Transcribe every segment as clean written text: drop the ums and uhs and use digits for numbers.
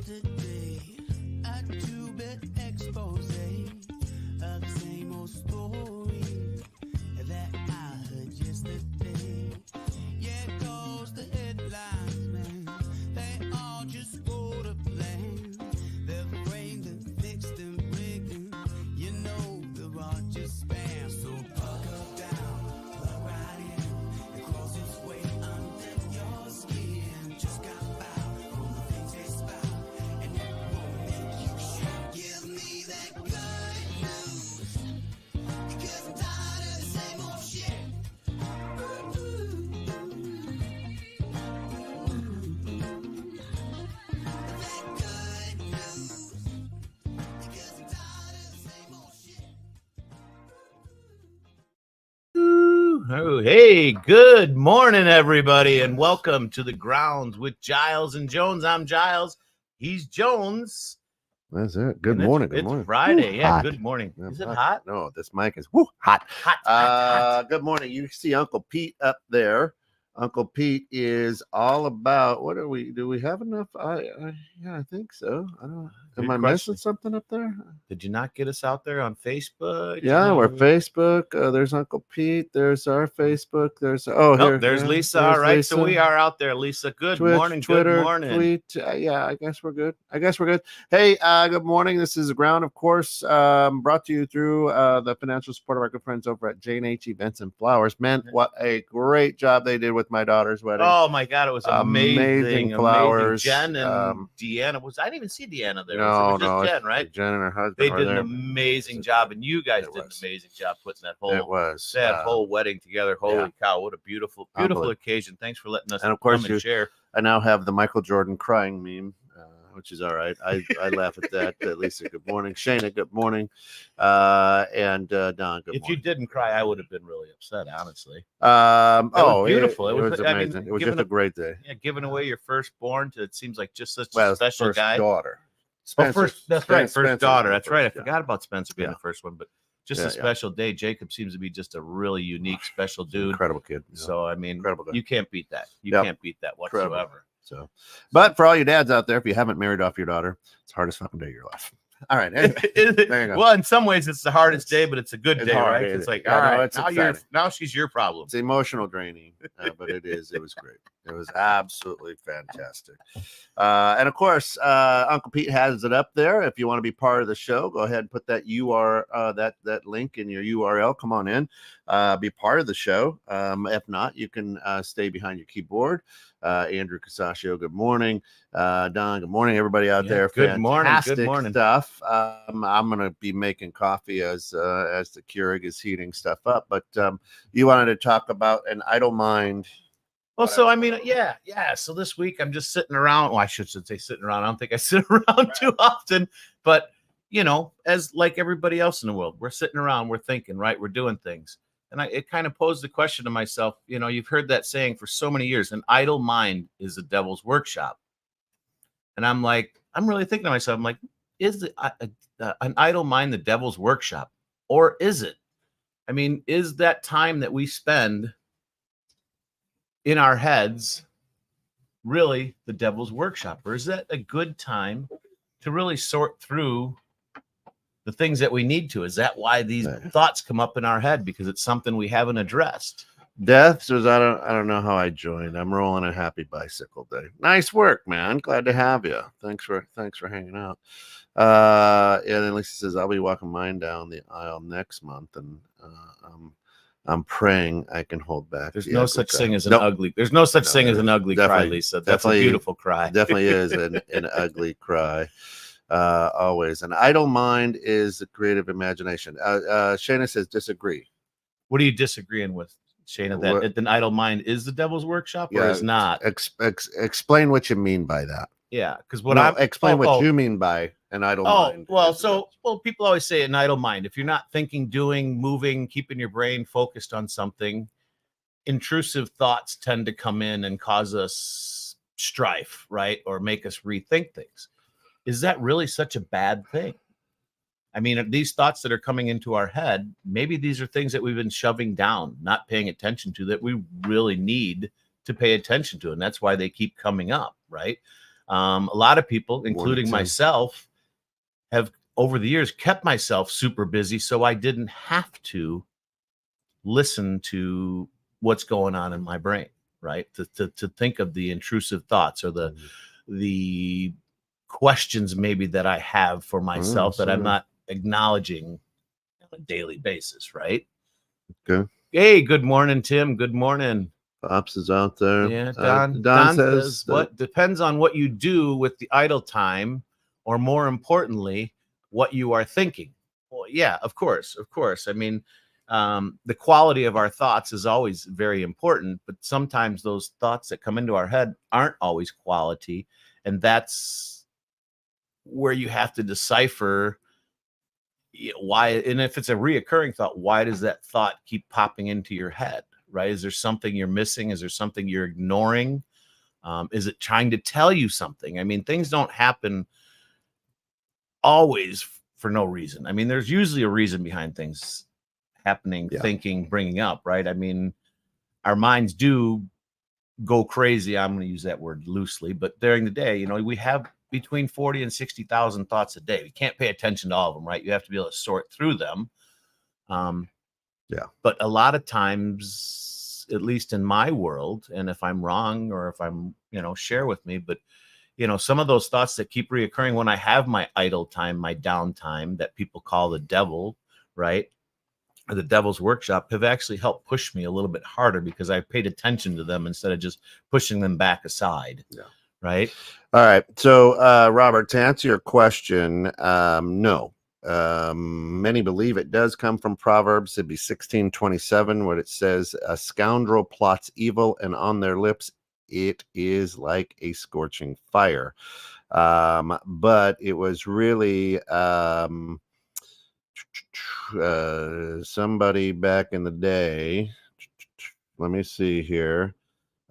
Yesterday, a two-bit expose of the same old story that I heard yesterday. Yeah, it goes the headlines, man. They all just go to plan. They're framed and fixed and rigged. You know they're all just spam. So buckle down, plug right in, and cross its way under your skin. Just got about from the things they spout, and it won't make you shout. Give me that good news, because I'm tired of the same old shit. That good news, because I'm tired of the same old shit. Oh, hey, good morning, everybody, and welcome to the grounds with Giles and Jones. I'm Giles. He's Jones. That's it. Good And morning. It's Good morning. Friday. Woo, Yeah, hot. good morning. Yeah, Is it hot? No, this mic is hot. Hot. Good morning. You see Uncle Pete up there. Uncle Pete is all about. What are we? Do we have enough? Yeah, I think so. I don't. Good Am I question. missing something up there? Did you not get us out there on Facebook? Yeah, we're Facebook. There's Uncle Pete. There's our Facebook. There's here. There's yeah, Lisa. there's All right, Lisa. so we are out there, Lisa. Good Twitch, morning. Twitter, Good morning. tweet. Yeah, I guess we're good. Hey, good morning. This is Ground, of course, brought to you through the financial support of our good friends over at J&H Events and Flowers. Man, what a great job they did with my daughter's wedding. Oh my God, it was amazing. Flowers. Jen and Deanna I didn't even see Deanna there. No, it was just Jen, right? Jen and her husband. They were did an there. amazing job, and you guys did an amazing job putting that whole wedding together. Holy cow, what a beautiful occasion. Thanks for letting us and of course come and share. I now have the Michael Jordan crying meme, which is all right. I laugh at that. Lisa, good morning. Shayna, good morning. And Don, good morning. If you didn't cry, I would have been really upset, honestly. Was beautiful. It was amazing. It was just a great day. Yeah, giving away your firstborn to, it seems like just such a special first guy. Daughter. First daughter. That's right. I yeah. forgot about Spencer being the first one, but just a special day. Jacob seems to be just a really unique, special dude. Incredible kid. So, I mean, you can't beat that. You can't beat that whatsoever. Incredible. So, but for all you dads out there, if you haven't married off your daughter, it's the hardest fucking day of your life. All right. Anyway, there you go. Well, in some ways, it's the hardest day, but it's a good day, hard, right? it's It's like, yeah, all no, right, it's now she's your problem. It's emotional draining, but it was great. It was absolutely fantastic. And of course, Uncle Pete has it up there. If you want to be part of the show, go ahead and put that that link in your URL. Come on in, be part of the show. If not, you can stay behind your keyboard. Andrew Casaccio, good morning. Don, good morning, everybody out there. Good morning. Good morning. Stuff. I'm gonna be making coffee as the Keurig is heating stuff up. But you wanted to talk about an idle mind. Well, so I mean, yeah. So this week I'm just sitting around. Well, I should say sitting around. I don't think I sit around too often, but as like everybody else in the world, we're sitting around, we're thinking, right? We're doing things. And it kind of posed the question to myself, you've heard that saying for so many years, an idle mind is the devil's workshop. And I'm really thinking to myself, I'm like, is an idle mind the devil's workshop? Or is it? I mean, is that time that we spend in our heads really the devil's workshop? Or is that a good time to really sort through the things that we need to? Is that why these thoughts come up in our head? Because it's something we haven't addressed. Death says, I don't know how I joined. I'm rolling a happy bicycle day. Nice work, man. Glad to have you. Thanks for hanging out. And then Lisa says, I'll be walking mine down the aisle next month, and I'm praying I can hold back. There's no such thing as an ugly. There's no such thing as an ugly cry, Lisa. That's a beautiful cry. Definitely is an ugly cry. Always. An idle mind is a creative imagination. Shayna says disagree. What are you disagreeing with, Shayna? That an idle mind is the devil's workshop, or is not? Explain what you mean by that. Yeah, because explain what you mean by an idle mind. Well, people always say an idle mind. If you're not thinking, doing, moving, keeping your brain focused on something, intrusive thoughts tend to come in and cause us strife, right? Or make us rethink things. Is that really such a bad thing? I mean, these thoughts that are coming into our head, maybe these are things that we've been shoving down, not paying attention to, that we really need to pay attention to. And that's why they keep coming up, right? A lot of people, including 10. myself, have over the years kept myself super busy so I didn't have to listen to what's going on in my brain, right? To think of the intrusive thoughts or the questions maybe that I have for myself that I'm not acknowledging on a daily basis, right? Okay. Hey, good morning, Tim. Good morning. Pops is out there. Yeah, Don says that, what depends on what you do with the idle time, or more importantly, what you are thinking. Well, yeah, of course. I mean, the quality of our thoughts is always very important, but sometimes those thoughts that come into our head aren't always quality, and that's where you have to decipher why. And if it's a reoccurring thought, why does that thought keep popping into your head? Right? Is there something you're missing? Is there something you're ignoring? Is it trying to tell you something? I mean, things don't happen always for no reason. I mean, there's usually a reason behind things happening, thinking, bringing up, right? I mean, our minds do go crazy. I'm going to use that word loosely, but during the day, you know, we have between 40 and 60,000 thoughts a day. We can't pay attention to all of them, right? You have to be able to sort through them. But a lot of times, at least in my world, and if I'm wrong or if I'm, you know, share with me, but, you know, some of those thoughts that keep reoccurring when I have my idle time, my downtime that people call the devil, right? Or the devil's workshop have actually helped push me a little bit harder because I paid attention to them instead of just pushing them back aside. Yeah. Right. All right. So, Robert, to answer your question, no. Many believe it does come from Proverbs. It'd be 16:27, what it says, "A scoundrel plots evil, and on their lips it is like a scorching fire." But it was really somebody back in the day. Let me see here.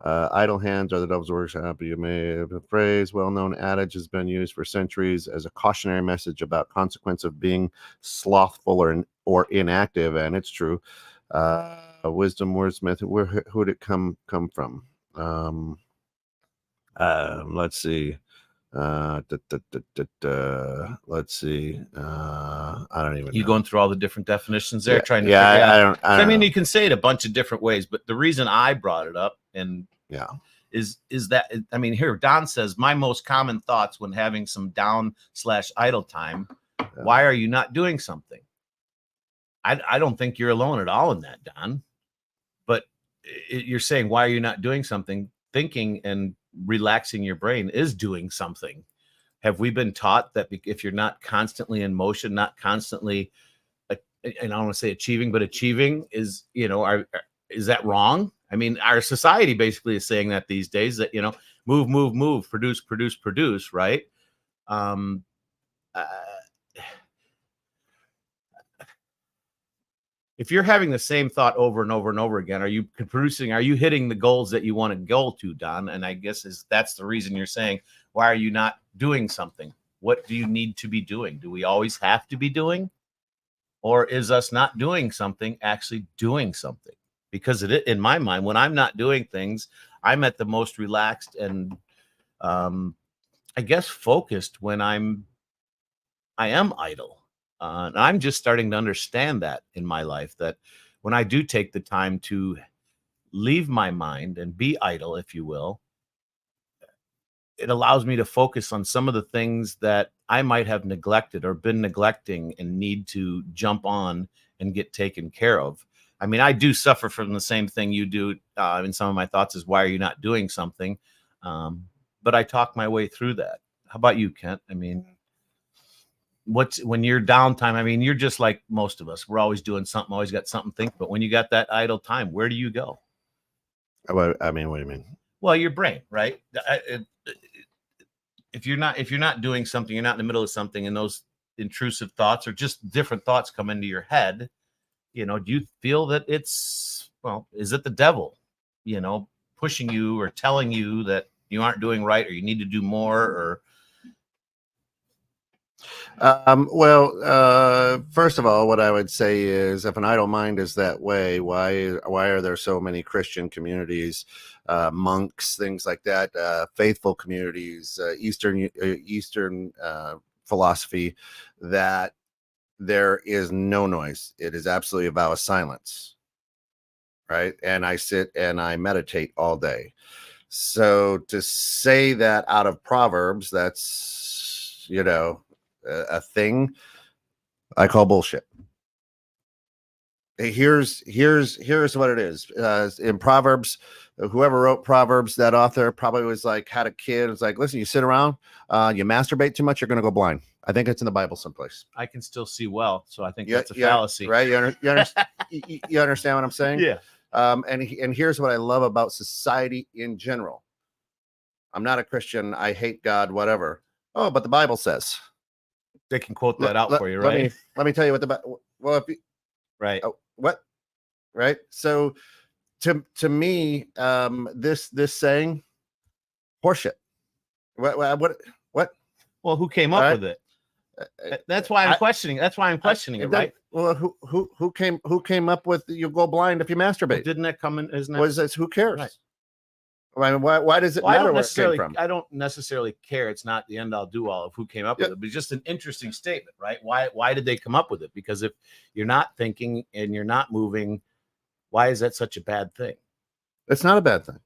Idle hands are the devil's workshop. You may have a phrase, well-known adage has been used for centuries as a cautionary message about consequence of being slothful or inactive, and it's true. Wisdom wordsmith. Who did it come from? Let's see. Let's see. I don't even. You know. going through all the different definitions there, trying to figure out. I mean, know. you can say it a bunch of different ways, but the reason I brought it up is that, I mean, here Don says my most common thoughts when having some down/idle time. Why are you not doing something? I don't think you're alone at all in that, Don. But you're saying, why are you not doing something? Thinking and relaxing your brain is doing something. Have we been taught that if you're not constantly in motion, not constantly, and I don't want to say achieving, but achieving is, you know, is that wrong? I mean, our society basically is saying that these days, that, you know, move, produce, right? If you're having the same thought over and over and over again, are you hitting the goals that you want to go to, Don? And I guess that's the reason you're saying, why are you not doing something? What do you need to be doing? Do we always have to be doing? Or is us not doing something actually doing something? Because in my mind, when I'm not doing things, I'm at the most relaxed and I guess focused when I am idle. And I'm just starting to understand that in my life, that when I do take the time to leave my mind and be idle, if you will, it allows me to focus on some of the things that I might have neglected or been neglecting and need to jump on and get taken care of. I mean, I do suffer from the same thing you do in some of my thoughts, is why are you not doing something? But I talk my way through that. How about you, Kent? I mean, when you're downtime, I mean, you're just like most of us. We're always doing something, always got something to think. But when you got that idle time, where do you go? I mean, what do you mean? Well, your brain, right? If you're not doing something, you're not in the middle of something, and those intrusive thoughts or just different thoughts come into your head, you know, do you feel that is it the devil, you know, pushing you or telling you that you aren't doing right or you need to do more? Or First of all, what I would say is, if an idle mind is that way, why are there so many Christian communities, monks, things like that, faithful communities, Eastern philosophy, that there is no noise? It is absolutely a vow of silence, right? And I sit and I meditate all day. So to say that out of Proverbs, that's, a thing, I call bullshit. Here's what it is. In Proverbs, whoever wrote Proverbs, that author probably was like, had a kid. It's like, listen, you sit around, you masturbate too much, you're going to go blind. I think it's in the Bible someplace. I can still see well, so I think that's a fallacy, right? You understand what I'm saying? Yeah. And here's what I love about society in general. I'm not a Christian. I hate God, whatever. Oh, but the Bible says. They can quote that out for you, right? Let me tell you what right. What? Right. So to me, this saying, horseshit. What? Well, who came up with it? That's why I'm questioning. That's why I'm questioning it, right? Well, who came up with you go blind if you masturbate? Well, didn't that come in? Isn't that? Was this? Who cares? Right. I mean, why does it matter where it came from? I don't necessarily care. It's not the end all do all of who came up with it, but just an interesting statement, right? Why did they come up with it? Because if you're not thinking and you're not moving, why is that such a bad thing? It's not a bad thing.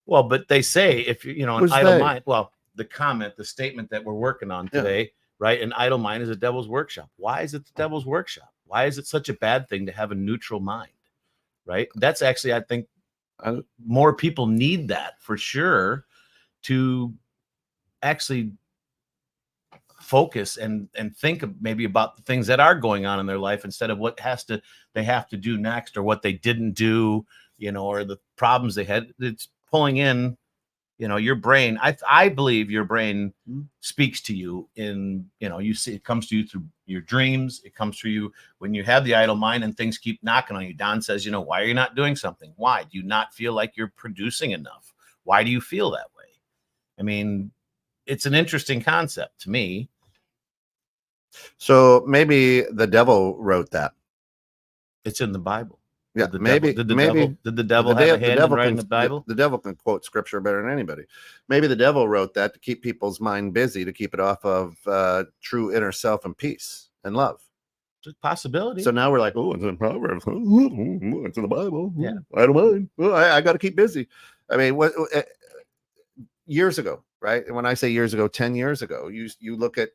Well, but they say if you're, an idle mind. Well, the statement that we're working on today, right? An idle mind is a devil's workshop. Why is it the devil's workshop? Why is it such a bad thing to have a neutral mind? Right? That's actually, I think, more people need that for sure to actually focus and think maybe about the things that are going on in their life instead of what they have to do next, or what they didn't do, or the problems they had. It's pulling in, your brain. I believe your brain speaks to you in, you see, it comes to you through your dreams. It comes to you when you have the idle mind and things keep knocking on you. Don says, why are you not doing something? Why do you not feel like you're producing enough? Why do you feel that way? I mean, it's an interesting concept to me. So maybe the devil wrote that. It's in the Bible. Yeah, did the devil have a hand in writing the Bible? The devil can quote scripture better than anybody. Maybe the devil wrote that to keep people's mind busy, to keep it off of true inner self and peace and love. It's a possibility. So now we're like, oh, it's in Proverbs. It's in the Bible. Yeah, I don't mind. Well, I got to keep busy. I mean, years ago, right? And when I say years ago, 10 years ago, you look at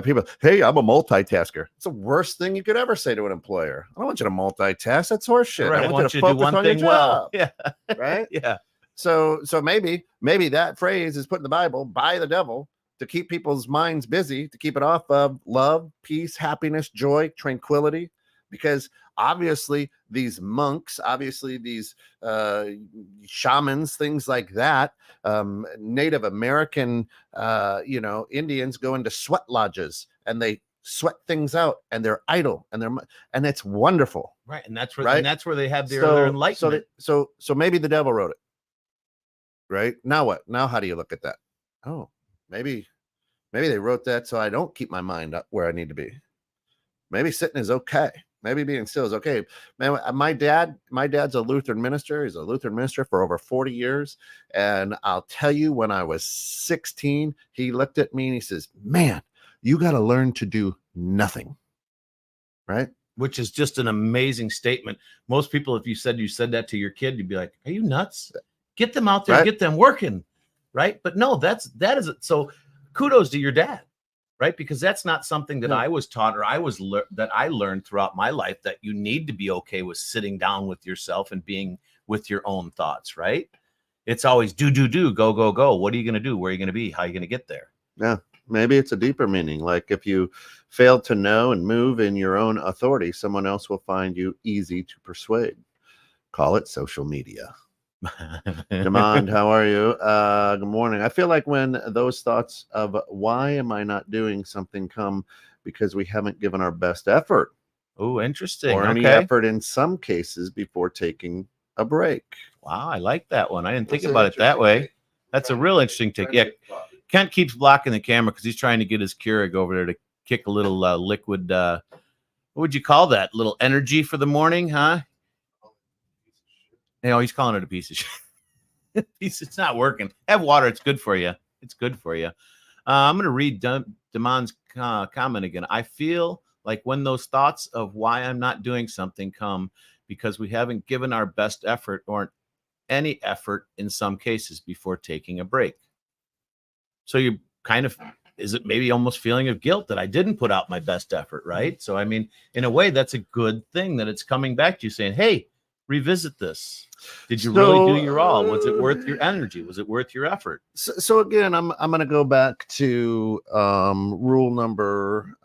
people, hey, I'm a multitasker. It's the worst thing you could ever say to an employer. I don't want you to multitask. That's horseshit. Right. I want you to do one thing well. Yeah. Right? Yeah. So maybe that phrase is put in the Bible by the devil to keep people's minds busy, to keep it off of love, peace, happiness, joy, tranquility. Because obviously these monks, obviously these shamans, things like that, Native American, Indians go into sweat lodges and they sweat things out and they're idle and it's wonderful. Right. And that's where they have their enlightenment. So maybe the devil wrote it. Right. Now what? Now how do you look at that? Oh, maybe they wrote that so I don't keep my mind up where I need to be. Maybe sitting is okay. Maybe being still is okay. Man, my dad's a Lutheran minister. He's a Lutheran minister for over 40 years. And I'll tell you, when I was 16, he looked at me and he says, man, you got to learn to do nothing. Right? Which is just an amazing statement. Most people, if you said that to your kid, you'd be like, are you nuts? Get them out there, right? Get them working. Right. But no, that is it. So kudos to your dad. Right. Because that's not something that I was taught or that I learned throughout my life, that you need to be okay with sitting down with yourself and being with your own thoughts. Right. It's always do, go, go, go. What are you going to do? Where are you going to be? How are you going to get there? Yeah. Maybe it's a deeper meaning. Like if you fail to know and move in your own authority, someone else will find you easy to persuade. Call it social media. Demand, how are you? Good morning. I feel like when those thoughts of why am I not doing something come because we haven't given our best effort. Oh, interesting. Or any effort in some cases before taking a break. Wow, I like that one. I didn't think about it that way. That's a real interesting take. Yeah, Kent keeps blocking the camera because he's trying to get his Keurig over there to kick a little liquid. What would you call that? Little energy for the morning, huh? You know, he's calling it a piece of shit. It's not working. Have water. It's good for you. It's good for you. I'm going to read Damon's comment again. I feel like when those thoughts of why I'm not doing something come because we haven't given our best effort or any effort in some cases before taking a break. So you kind of, is it maybe almost feeling of guilt that I didn't put out my best effort, right? So, I mean, in a way, that's a good thing that it's coming back to you saying, hey, revisit this. Did you really do your all? Was it worth your energy? Was it worth your effort? So again, I'm going to go back to rule number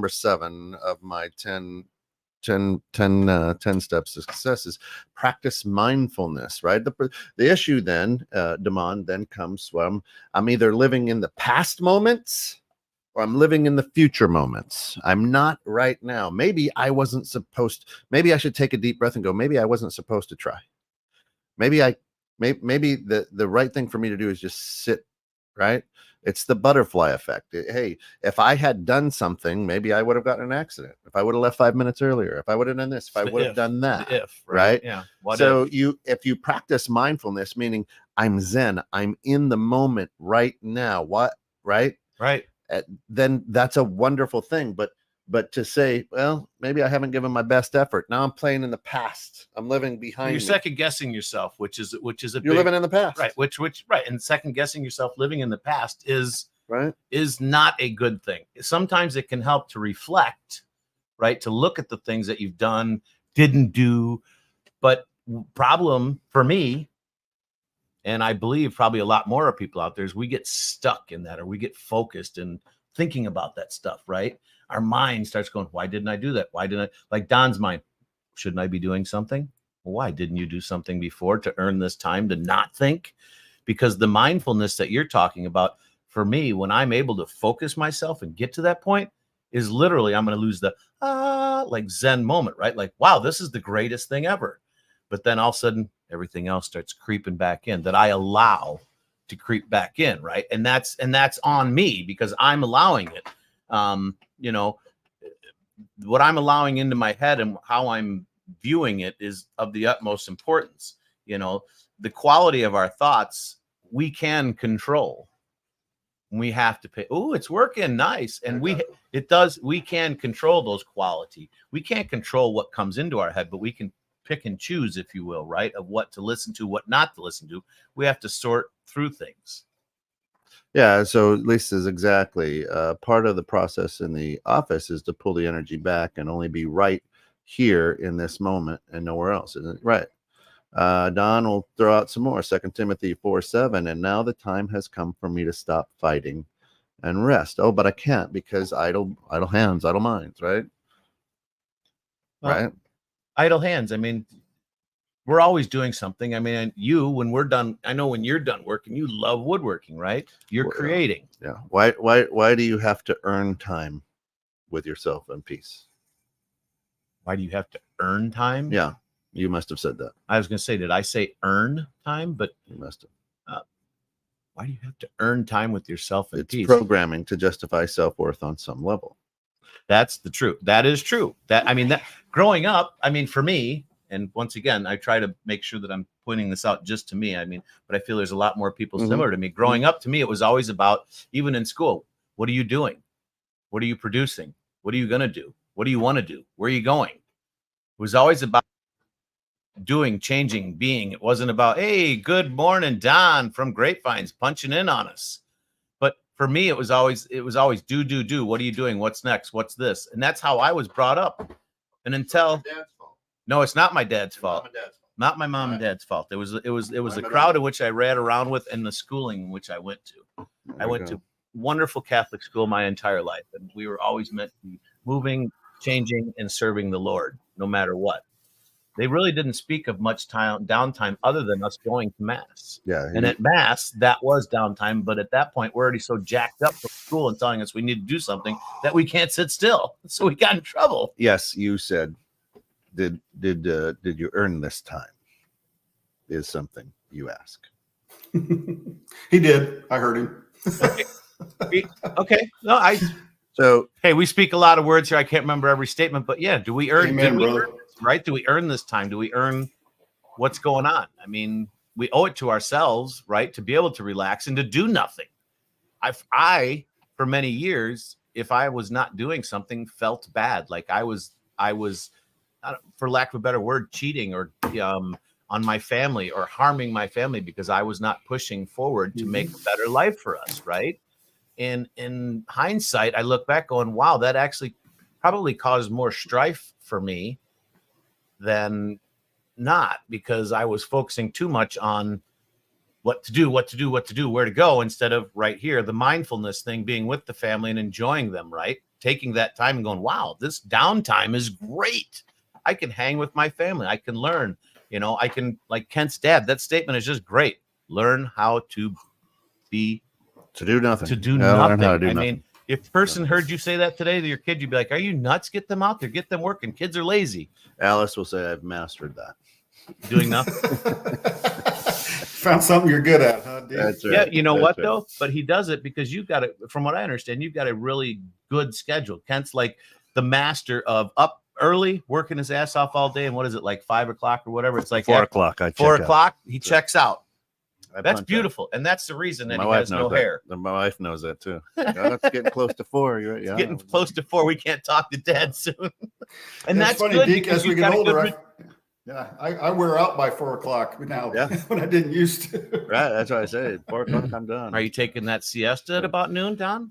7 of my 10 steps to success is practice mindfulness, right? The issue then, Damon, then comes when I'm either living in the past moments or I'm living in the future moments. I'm not right now. Maybe I wasn't supposed, maybe I should take a deep breath and go, maybe I wasn't supposed to try. Maybe the right thing for me to do is just sit, right? It's the butterfly effect. Hey, if I had done something, maybe I would have gotten an accident. If I would have left 5 minutes earlier, if I would have done this, if I would have done that, right? Yeah. If you practice mindfulness, meaning I'm Zen, I'm in the moment right now. Right? Then that's a wonderful thing. But to say, well, maybe I haven't given my best effort. Now I'm playing in the past. I'm living behind. You're second guessing yourself, which is you're living in the past, right? Which and second guessing yourself living in the past is not a good thing. Sometimes it can help to reflect, right? To look at the things that you've done, didn't do. But problem for me, and I believe probably a lot more of people out there, is we get stuck in that, or we get focused and thinking about that stuff, right? Our mind starts going, why didn't I do that? Why didn't I? Like Don's mind, shouldn't I be doing something? Well, why didn't you do something before to earn this time to not think? Because the mindfulness that you're talking about, for me, when I'm able to focus myself and get to that point, is literally I'm going to lose the like Zen moment, right? Like, wow, this is the greatest thing ever. But then all of a sudden, everything else starts creeping back in that I allow to creep back in, right? And that's on me because I'm allowing it. You know, what I'm allowing into my head and how I'm viewing it is of the utmost importance. You know, the quality of our thoughts we can control. We have to pay. Oh, it's working nice, and we can control those quality. We can't control what comes into our head, but we can pick and choose, if you will, right, of what to listen to, what not to listen to. We have to sort through things. Yeah, so Lisa's exactly part of the process in the office is to pull the energy back and only be right here in this moment and nowhere else, isn't it? Right. Don will throw out some more. 2 Timothy 4:7, and now the time has come for me to stop fighting and rest. Oh, but I can't because idle hands, idle minds, right? Well, right. Idle hands. I mean, we're always doing something. I mean, when we're done, I know when you're done working, you love woodworking, right? You're creating. Yeah. Why do you have to earn time with yourself and peace? Why do you have to earn time? Yeah. You must have said that. I was going to say, did I say earn time? But you must have. Why do you have to earn time with yourself and peace? It's programming to justify self-worth on some level. That's the truth. That is true. That growing up, I mean, for me, and once again, I try to make sure that I'm pointing this out just to me. I mean, but I feel there's a lot more people similar to me. Growing up, to me, it was always about, even in school, what are you doing? What are you producing? What are you going to do? What do you want to do? Where are you going? It was always about doing, changing, being. It wasn't about, hey, good morning, Don from Grapevines punching in on us. But for me, it was always do. What are you doing? What's next? What's this? And that's how I was brought up. And until no, it's not my dad's fault. Not my mom and dad's fault. It was the crowd in which I ran around with and the schooling in which I went to. I went to wonderful Catholic school my entire life, and we were always meant to be moving, changing, and serving the Lord, no matter what. They really didn't speak of much downtime other than us going to mass. Yeah. And at mass, that was downtime. But at that point, we're already so jacked up from school and telling us we need to do something that we can't sit still. So we got in trouble. Yes, you said, did you earn this time? Is something you ask. He did. I heard him. Okay. No, So Hey, we speak a lot of words here. I can't remember every statement, but yeah, do we earn? Amen, did we brother. earn this, right? Do we earn this time? Do we earn what's going on? I mean, we owe it to ourselves, right, to be able to relax and to do nothing. I for many years, if I was not doing something, felt bad, like I was, for lack of a better word, cheating or on my family or harming my family because I was not pushing forward to make a better life for us, right? And in hindsight, I look back going, wow, that actually probably caused more strife for me than not, because I was focusing too much on what to do, where to go, instead of right here, the mindfulness thing, being with the family and enjoying them, right? Taking that time and going, wow, this downtime is great. I can hang with my family. I can learn, I can, like Kent's dad, that statement is just great. Learn how to be, to do nothing. Nothing. How to do I nothing. mean, if a person heard you say that today to your kid, you'd be like, are you nuts? Get them out there, get them working. Kids are lazy. Alice will say, I've mastered that. Doing nothing. Found something you're good at, huh, dude? That's right. Yeah, you know That's what right. though? But he does it because you've got it. From what I understand, you've got a really good schedule. Kent's like the master of up early, working his ass off all day, and what is it, like 5 o'clock or whatever? It's like 4 o'clock. I 4 check out. o'clock. He checks out. I That's punch beautiful, and that's the reason that My he wife has no knows that. hair. My wife knows that too. Oh, it's getting close to 4. You're right. Yeah. Getting close to 4, we can't talk to Dad soon. And It's that's funny, good Deke, because as we you've get got a good older, I wear out by 4 o'clock now. Yeah. When I didn't used to. Right. That's what I say. 4 o'clock, I'm done. Are you taking that siesta at about noon, Don?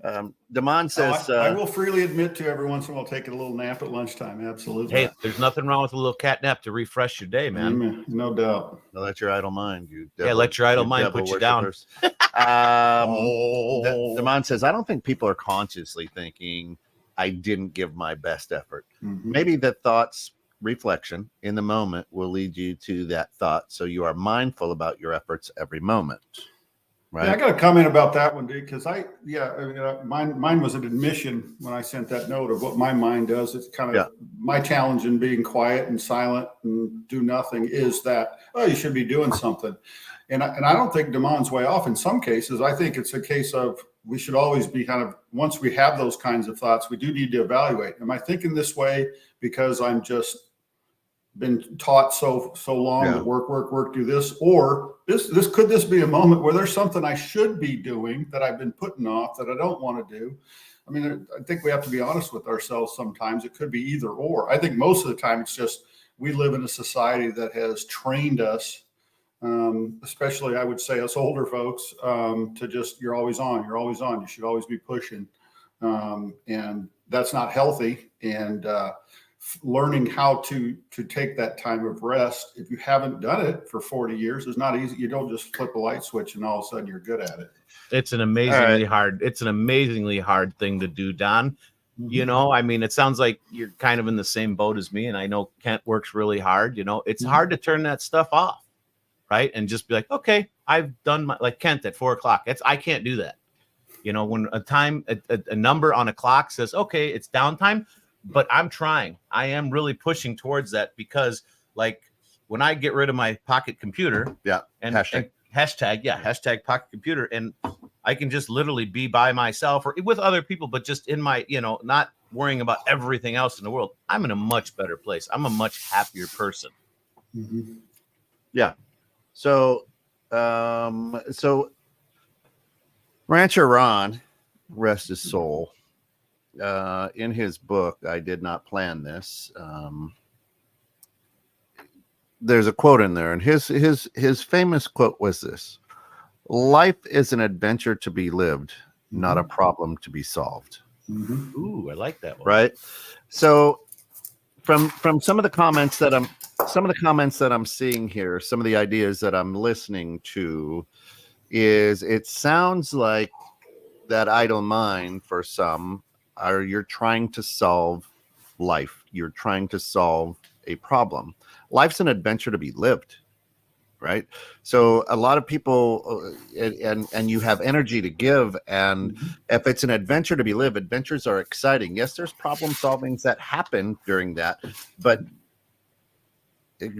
Damon says, I will freely admit to every once in a while taking a little nap at lunchtime. Absolutely. Hey, there's nothing wrong with a little cat nap to refresh your day, man. Amen. No doubt. let your idle mind. You Yeah, let your idle mind devil put you down. worshippers. Oh. Damon says, I don't think people are consciously thinking I didn't give my best effort. Mm-hmm. Maybe the thoughts, reflection in the moment will lead you to that thought. So you are mindful about your efforts every moment. Right. Yeah, I got a comment about that one, dude, because mine was an admission when I sent that note of what my mind does. It's kind of my challenge in being quiet and silent and do nothing is that, you should be doing something. And I don't think Damon's way off in some cases. I think it's a case of we should always be kind of, once we have those kinds of thoughts, we do need to evaluate. Am I thinking this way because I'm just been taught so long that work, do this, or this could this be a moment where there's something I should be doing that I've been putting off that I don't want to do? I mean, I think we have to be honest with ourselves sometimes. It could be either or. I think most of the time it's just we live in a society that has trained us, especially I would say us older folks, to just you're always on, you should always be pushing, and that's not healthy. And learning how to take that time of rest, if you haven't done it for 40 years, is not easy. You don't just flip a light switch and all of a sudden you're good at it. It's an amazingly hard thing to do, Don. Mm-hmm. I mean, it sounds like you're kind of in the same boat as me, and I know Kent works really hard. It's hard to turn that stuff off, right? And just be like, okay, I've done my, like Kent at 4 o'clock. I can't do that. When a number on a clock says, okay, it's downtime, but I'm trying. I am really pushing towards that, because like when I get rid of my pocket computer, and hashtag pocket computer, and I can just literally be by myself or with other people, but just in my, not worrying about everything else in the world, I'm in a much better place. I'm a much happier person. Mm-hmm. Yeah. So Rancher Ron, rest his soul, in his book, I Did Not Plan This, there's a quote in there, and his famous quote was this: life is an adventure to be lived, not a problem to be solved. Mm-hmm. Ooh, I like that one. Right. So from some of the comments that I'm seeing here, some of the ideas that I'm listening to, is it sounds like that idle mind for some you're trying to solve life. You're trying to solve a problem. Life's an adventure to be lived, right? So a lot of people, and you have energy to give, and if it's an adventure to be lived, adventures are exciting. Yes, there's problem solvings that happen during that, but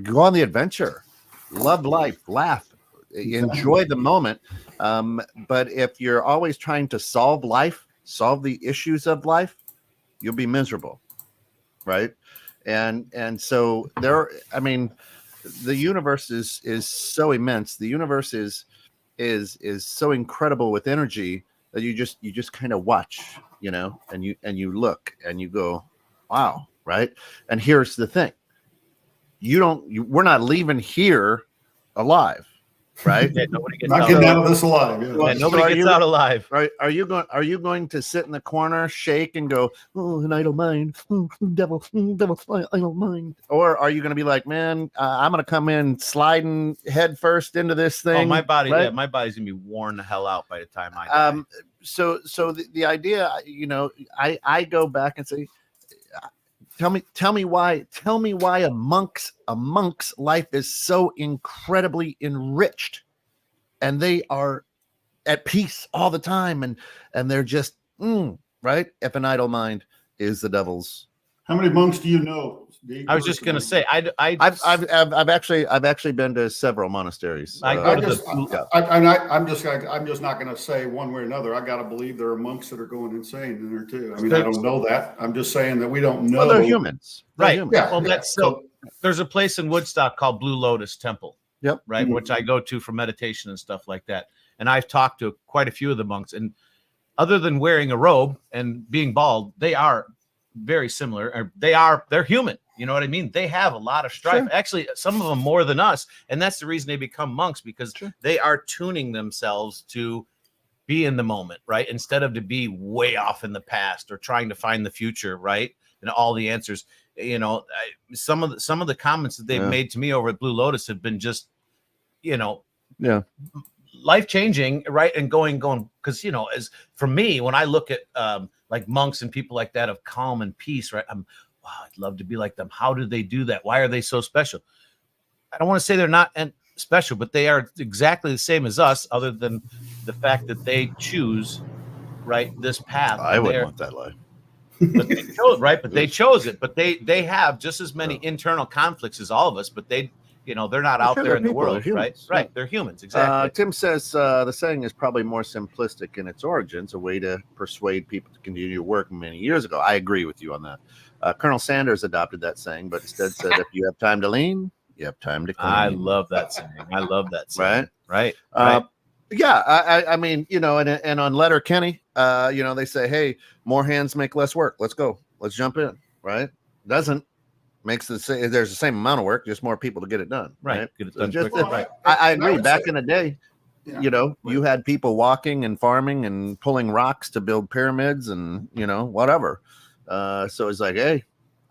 go on the adventure, love life, laugh, enjoy the moment. But if you're always trying to solve life, solve the issues of life, you'll be miserable, right? And so there, I mean, the universe is so immense. The universe is so incredible with energy that you just kind of watch, you know, and you look and you go, wow, right? And here's the thing. We're not leaving here alive, right? Yeah, nobody gets Not out getting alive. out of this alive. Yeah. Yeah, nobody gets out alive. Are you going to sit in the corner, shake, and go, oh, an idle mind, devil, idle mind, or are you going to be like, man, I'm going to come in sliding head first into this thing? Oh, my body, right? yeah, my body's gonna be worn the hell out by the time I die. So the idea, you know, I go back and say, tell me why a monk's life is so incredibly enriched, and they are at peace all the time, and they're just right. If an idle mind is the devil's. How many monks do you know? I was just gonna say, I've actually been to several monasteries. I'm just not going to say one way or another. I got to believe there are monks that are going insane in there too. I mean, I don't know that. I'm just saying that we don't know. Well, they're humans, right? Humans. Yeah. Well, that's so. There's a place in Woodstock called Blue Lotus Temple. Yep. Right, Mhm. which I go to for meditation and stuff like that. And I've talked to quite a few of the monks, and other than wearing a robe and being bald, they are very similar. Or they're human. You know what I mean? They have a lot of strife. Sure. Actually, some of them more than us, and that's the reason they become monks, because they are tuning themselves to be in the moment, right? Instead of to be way off in the past or trying to find the future, right? And all the answers. You know, some of the comments that they've made to me over at Blue Lotus have been just, you know, life changing, right? And going because, you know, as for me, when I look at like monks and people like that of calm and peace, right? Wow, I'd love to be like them. How do they do that? Why are they so special? I don't want to say they're not special, but they are exactly the same as us, other than the fact that they choose, right, this path. I wouldn't want that life. But they chose, right? But they chose it. But they have just as many internal conflicts as all of us. But they, you know, they're not out there in the world, right? Right. They're humans. Exactly. Tim says the saying is probably more simplistic in its origins, a way to persuade people to continue to work many years ago. I agree with you on that. Colonel Sanders adopted that saying, but instead said, if you have time to lean, you have time to clean. I love that saying. I love that saying. Right. Right. Yeah, I mean, you know, and on Letter Kenny, you know, they say, hey, more hands make less work. Let's go. Let's jump in. Right. Doesn't makes there's the same amount of work, just more people to get it done. Right. Get it done just, quicker. Right. I agree. Back in the day, Yeah. you know, you had people walking and farming and pulling rocks to build pyramids and, you know, whatever. So it's like, hey,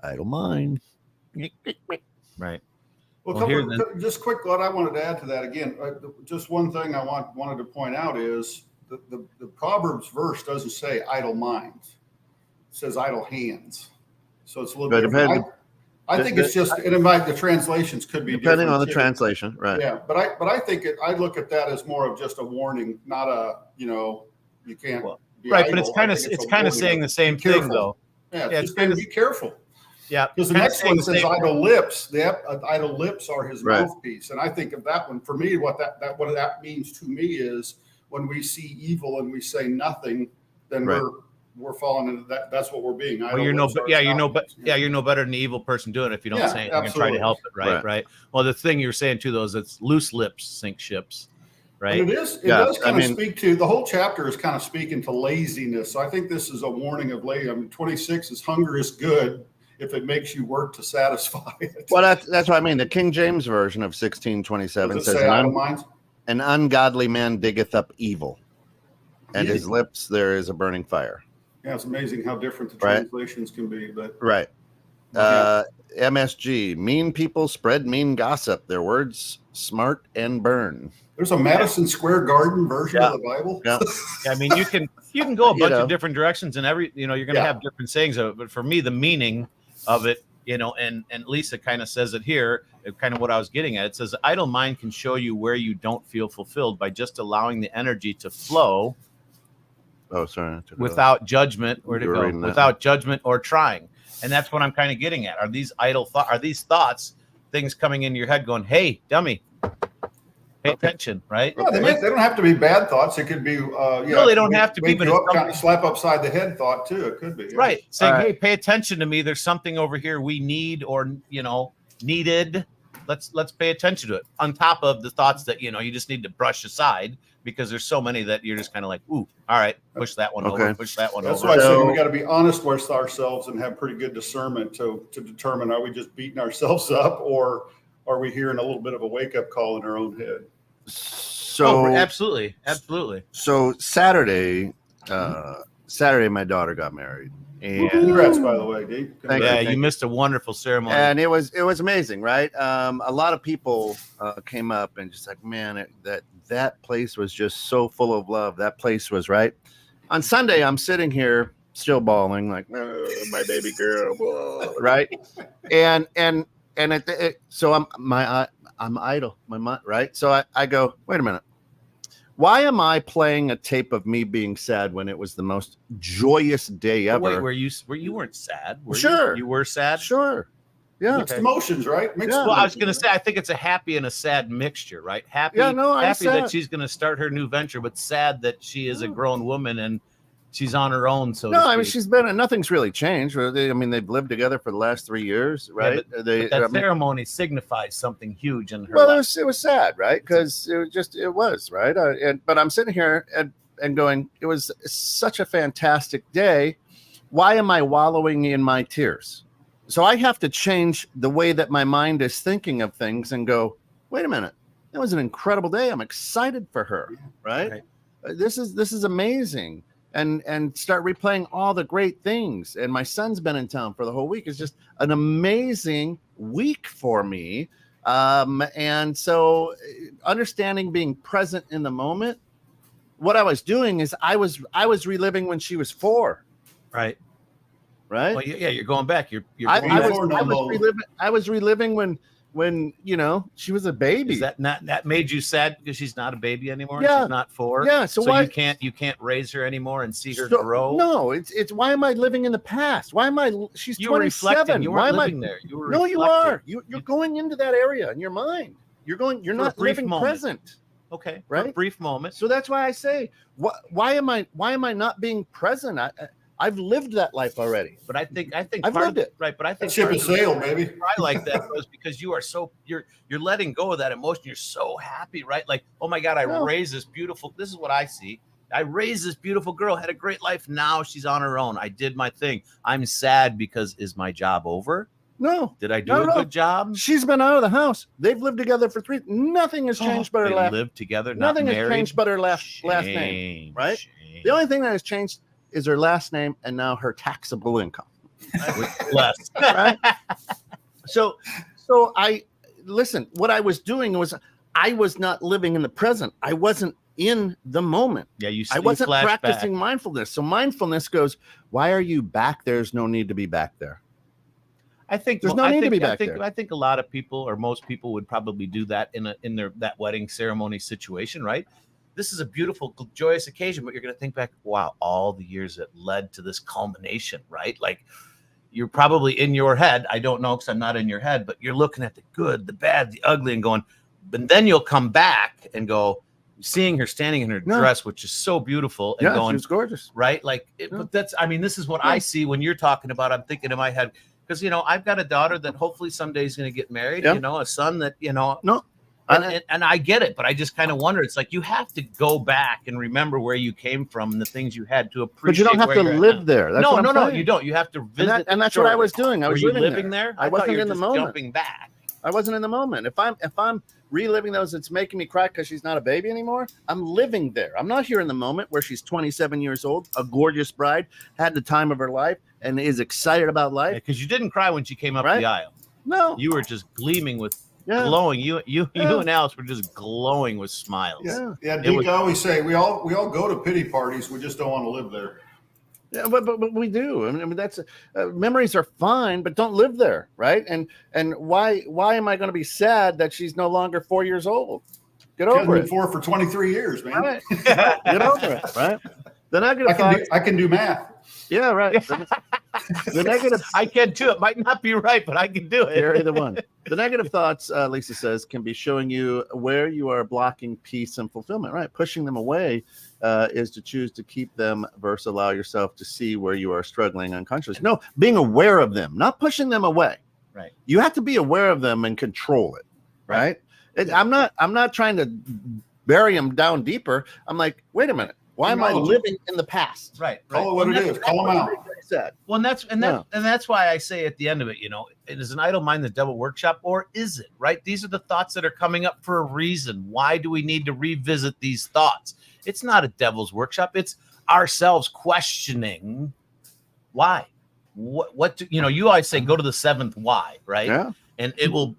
I don't mind. Right. Well, just quick what I wanted to add to that again. Just one thing I wanted to point out is the Proverbs verse doesn't say idle minds; it says idle hands. So it's a little bit. I think it's just, and the translations could be depending on the too. translation, right? Yeah, but I think I look at that as more of just a warning, not a, you know, you can't. Be right, idle. but it's kind of saying the same thing though. Yeah, it's just be careful. Yeah, because the next one says idle lips. The idle lips are his mouthpiece, and I think of that one for me. What that means to me is when we see evil and we say nothing, then we're falling into that. That's what we're being. Well, you're no better than the evil person doing it if you don't say anything and try to help it. Right. Well, the thing you're saying too, though, is it's loose lips sink ships. Right. And it does kind of speak to the whole chapter is kind of speaking to laziness. So I think this is a warning of laziness. I mean, 26 is hunger is good if it makes you work to satisfy it. Well, that's what I mean. The King James version of 1627 says, an ungodly man diggeth up evil, and his lips there is a burning fire. Yeah, it's amazing how different the translations can be. But MSG, mean people spread mean gossip. Their words smart and burn. There's a Madison Square Garden version of the Bible. Yeah. I mean, you can go a bunch of different directions, and you're going to have different sayings of it. But for me, the meaning of it, you know, and Lisa kind of says it here, kind of what I was getting at. It says, idle mind can show you where you don't feel fulfilled by just allowing the energy to flow. Oh, sorry. Without judgment, without judgment or trying. And that's what I'm kind of getting at. Are these idle thoughts, are these thoughts, things coming into your head going, hey, dummy, Pay attention, right? Yeah, they don't have to be bad thoughts. It could be, No, they don't have to be, wake but you it's up, kind something- of slap upside the head thought too. It could be. Yeah. Right. Saying, All right. hey, pay attention to me. There's something over here we need or, needed. Let's pay attention to it. On top of the thoughts that, you just need to brush aside because there's so many that you're just kind of like, ooh, all right, push that one over, push that one That's over. why I So- say we got to be honest with ourselves and have pretty good discernment to determine, are we just beating ourselves up or are we hearing a little bit of a wake up call in our own head? So Absolutely. Absolutely. So Saturday, my daughter got married, and Congrats, by the way, Dave. Thank Yeah, you. you missed a wonderful ceremony. and it was amazing, right? A lot of people came up and just like, man, that place was just so full of love. That place was right. On Sunday, I'm sitting here still bawling, like my baby girl, whoa, right? And so I'm idle, my mind, right? So I go, wait a minute. Why am I playing a tape of me being sad when it was the most joyous day ever? Wait, were you weren't sad? Were Sure. You were sad? Sure. Yeah. It's emotions, right? Mixed Yeah. Well, I was emotions, going to right? say, I think it's a happy and a sad mixture, right? Happy, Yeah, no, I'm happy that sad. she's going to start her new venture, but sad that she is a grown woman and she's on her own. So No, to I mean, speak. she's been, nothing's really changed. They've lived together for the last 3 years, right? But that ceremony signifies something huge in her Well, life. it was sad, right? Because it was, right? But I'm sitting here and going, it was such a fantastic day. Why am I wallowing in my tears? So I have to change the way that my mind is thinking of things and go, wait a minute, that was an incredible day. I'm excited for her, right? Right. This is amazing. And start replaying all the great things. And my son's been in town for the whole week. It's just an amazing week for me. And so understanding being present in the moment, what I was doing is I was reliving when she was 4, Right. right? Well, yeah, you're going back. You're I going back. was reliving when she was a baby. Is that made you sad because she's not a baby anymore? Yeah. She's not 4. Yeah, so why- you can't raise her anymore and see her So- grow? No, it's why am I living in the past? Why am I? She's You were 27. reflecting. You Why weren't am I? living there. You were No, you reflecting. are. You're going into that area in your mind. You're For a not brief living moment. present. Okay. For a Right? brief moment. So that's why I say, why am I not being present? I've lived that life already. But I think I've part lived of it. right. But I That think ship part has of the sailed, reason baby. I like that was because you're letting go of that emotion. You're so happy, right? Like, oh my God, I Yeah. raised this beautiful. This is what I see. I raised this beautiful girl, had a great life. Now she's on her own. I did my thing. I'm sad because is my job over? No, Did I do No, a no. good job? she's been out of the house. They've lived together for 3. Nothing has changed but her They last. lived together, not Nothing has married. changed but her last name. Shame, right? shame. The only thing that has changed is her last name and now her taxable income. Less. Right? So I listen. What I was doing was I was not living in the present. I wasn't in the moment. Yeah, I wasn't practicing mindfulness. So mindfulness goes, why are you back? There's no need to be back there. I think There's no need to be back think, there. I think a lot of people or most people would probably do that in that wedding ceremony situation, right? This is a beautiful, joyous occasion, but you're going to think back, wow, all the years that led to this culmination, right? Like you're probably in your head. I don't know because I'm not in your head, but you're looking at the good, the bad, the ugly, and going. But then you'll come back and go, seeing her standing in her No. dress, which is so beautiful, and Yeah, going, she was gorgeous. right? Like, but that's, I mean, this is what I see when you're talking about. I'm thinking in my head because I've got a daughter that hopefully someday is going to get married. Yeah. A son that No, and I get it, but I just kind of wonder. It's like you have to go back and remember where you came from and the things you had to but appreciate. you don't have where to you're at live now. there. That's what I'm No, saying. you don't. You have to visit, And that's what I was doing. I Were was you living living there? I thought wasn't you were in the just moment. Jumping back. I wasn't in the moment. If I'm reliving those, it's making me cry because she's not a baby anymore. I'm living there. I'm not here in the moment where she's 27 years old, a gorgeous bride, had the time of her life, and is excited about life. Because you didn't cry when she came up Right. the aisle. No, You were just gleaming with yeah, glowing. You Yeah. and Alice were just glowing with smiles. yeah. Yeah, It Deke, was- I always say we all go to pity parties. We just don't want to live there. Yeah, but we do. I mean that's memories are fine, but don't live there, right? And why am I going to be sad that she's no longer 4 years old? Get I've over been it. for 23 years, man. Right? Get over it, right? Then I could have thought, I can do math. yeah, right. The negative. I can too. It might not be right, but I can do it. Carry the one. The negative thoughts, Lisa says, can be showing you where you are blocking peace and fulfillment. Right, pushing them away is to choose to keep them versus allow yourself to see where you are struggling unconsciously. No, being aware of them, not pushing them away. Right. You have to be aware of them and control it. Right. I'm not trying to bury them down deeper. I'm like, wait a minute. Why am I living in the past? Right. Call it what it is. Call them out. Well, and that's why I say at the end of it, it is an idle mind the devil workshop, or is it? Right? These are the thoughts that are coming up for a reason. Why do we need to revisit these thoughts? It's not a devil's workshop. It's ourselves questioning why. What do, you always say, go to the seventh why, right? Yeah. And it will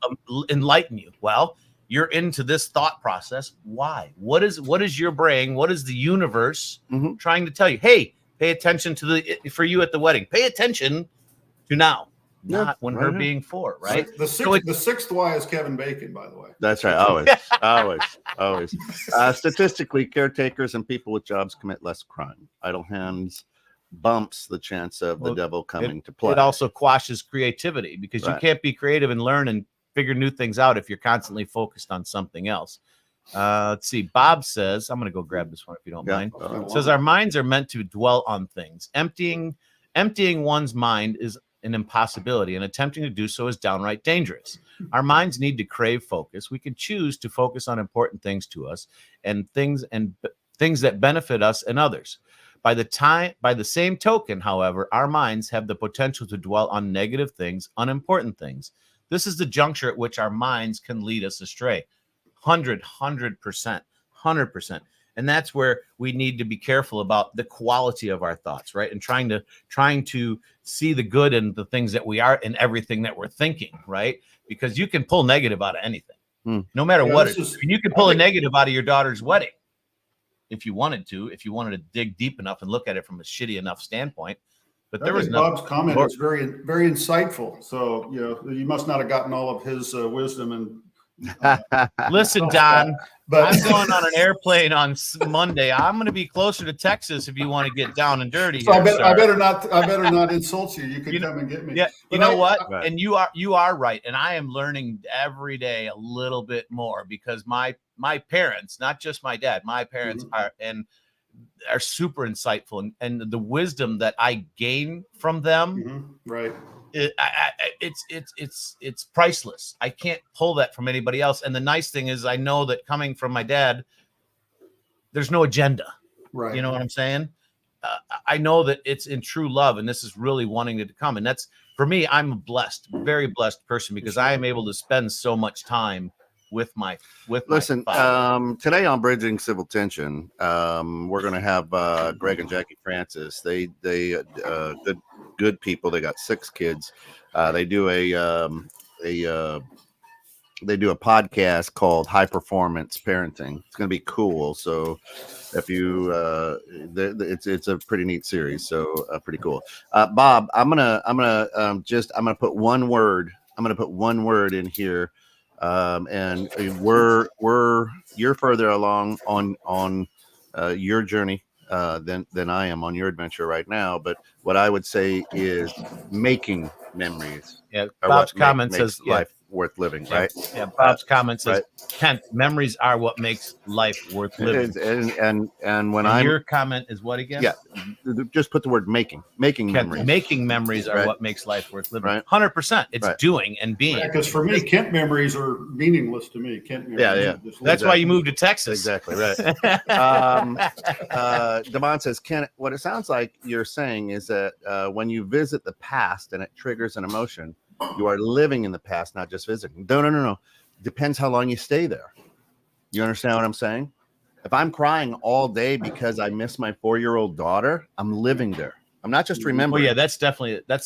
enlighten you. Well, you're into this thought process. Why? What is your brain? What is the universe trying to tell you? Hey, pay attention to for you at the wedding. Pay attention to now, not when her being 4, right? The sixth why is Kevin Bacon, by the way. That's right. Always. Statistically, caretakers and people with jobs commit less crime. Idle hands bumps the chance of the devil coming to play. It also quashes creativity because you can't be creative and learn and figure new things out if you're constantly focused on something else. Let's see. Bob says, I'm going to go grab this one if you don't mind. Says our minds are meant to dwell on things. Emptying one's mind is an impossibility, and attempting to do so is downright dangerous. Our minds need to crave focus. We can choose to focus on important things to us and things that benefit us and others. By the same token, however, our minds have the potential to dwell on negative things, unimportant things. This is the juncture at which our minds can lead us astray. 100%. And that's where we need to be careful about the quality of our thoughts, right? And trying to see the good in the things that we are in everything that we're thinking, right? Because you can pull negative out of anything, no matter what it is. You can pull a negative out of your daughter's wedding if you wanted to dig deep enough and look at it from a shitty enough standpoint. But there was Bob's comment was very, very insightful. So, you must not have gotten all of his wisdom. And listen, Don, but I'm going on an airplane on Monday. I'm going to be closer to Texas if you want to get down and dirty. So here, I better not insult you. You can come and get me. Yeah, what? And you are right. And I am learning every day a little bit more because my parents, not just my dad, my parents are super insightful, and the wisdom that I gain from them, right? It's priceless. I can't pull that from anybody else. And the nice thing is, I know that coming from my dad, there's no agenda. Right. You know what I'm saying? I know that it's in true love, and this is really wanting it to come. And that's for me. I'm a very blessed person because I am able to spend so much time with my today on Bridging Civil Tension, we're going to have Greg and Jackie Francis. They good people. They got 6 kids. They do a podcast called High Performance Parenting. It's going to be cool. So if you it's a pretty neat series. So pretty cool. Bob, I'm gonna put one word. I'm gonna put one word in here. And you're further along on your journey than I am on your adventure right now. But what I would say is making memories. Yeah, Bob's comment says life worth living, right? Yeah, Bob's comment says, Kent, memories are what makes life worth living. And when your comment is what again? Yeah, just put the word making Kent, memories. Making memories are what makes life worth living. Right. 100%. It's doing and being. Because for me, Kent memories are meaningless to me. Kent memories. Yeah. That's why you moved to Texas. Exactly right. Devon says, Kent, what it sounds like you're saying is that when you visit the past and it triggers an emotion, you are living in the past, not just visiting. No. Depends how long you stay there. You understand what I'm saying? If I'm crying all day because I miss my 4-year-old daughter, I'm living there. I'm not just remembering. Well, yeah, that's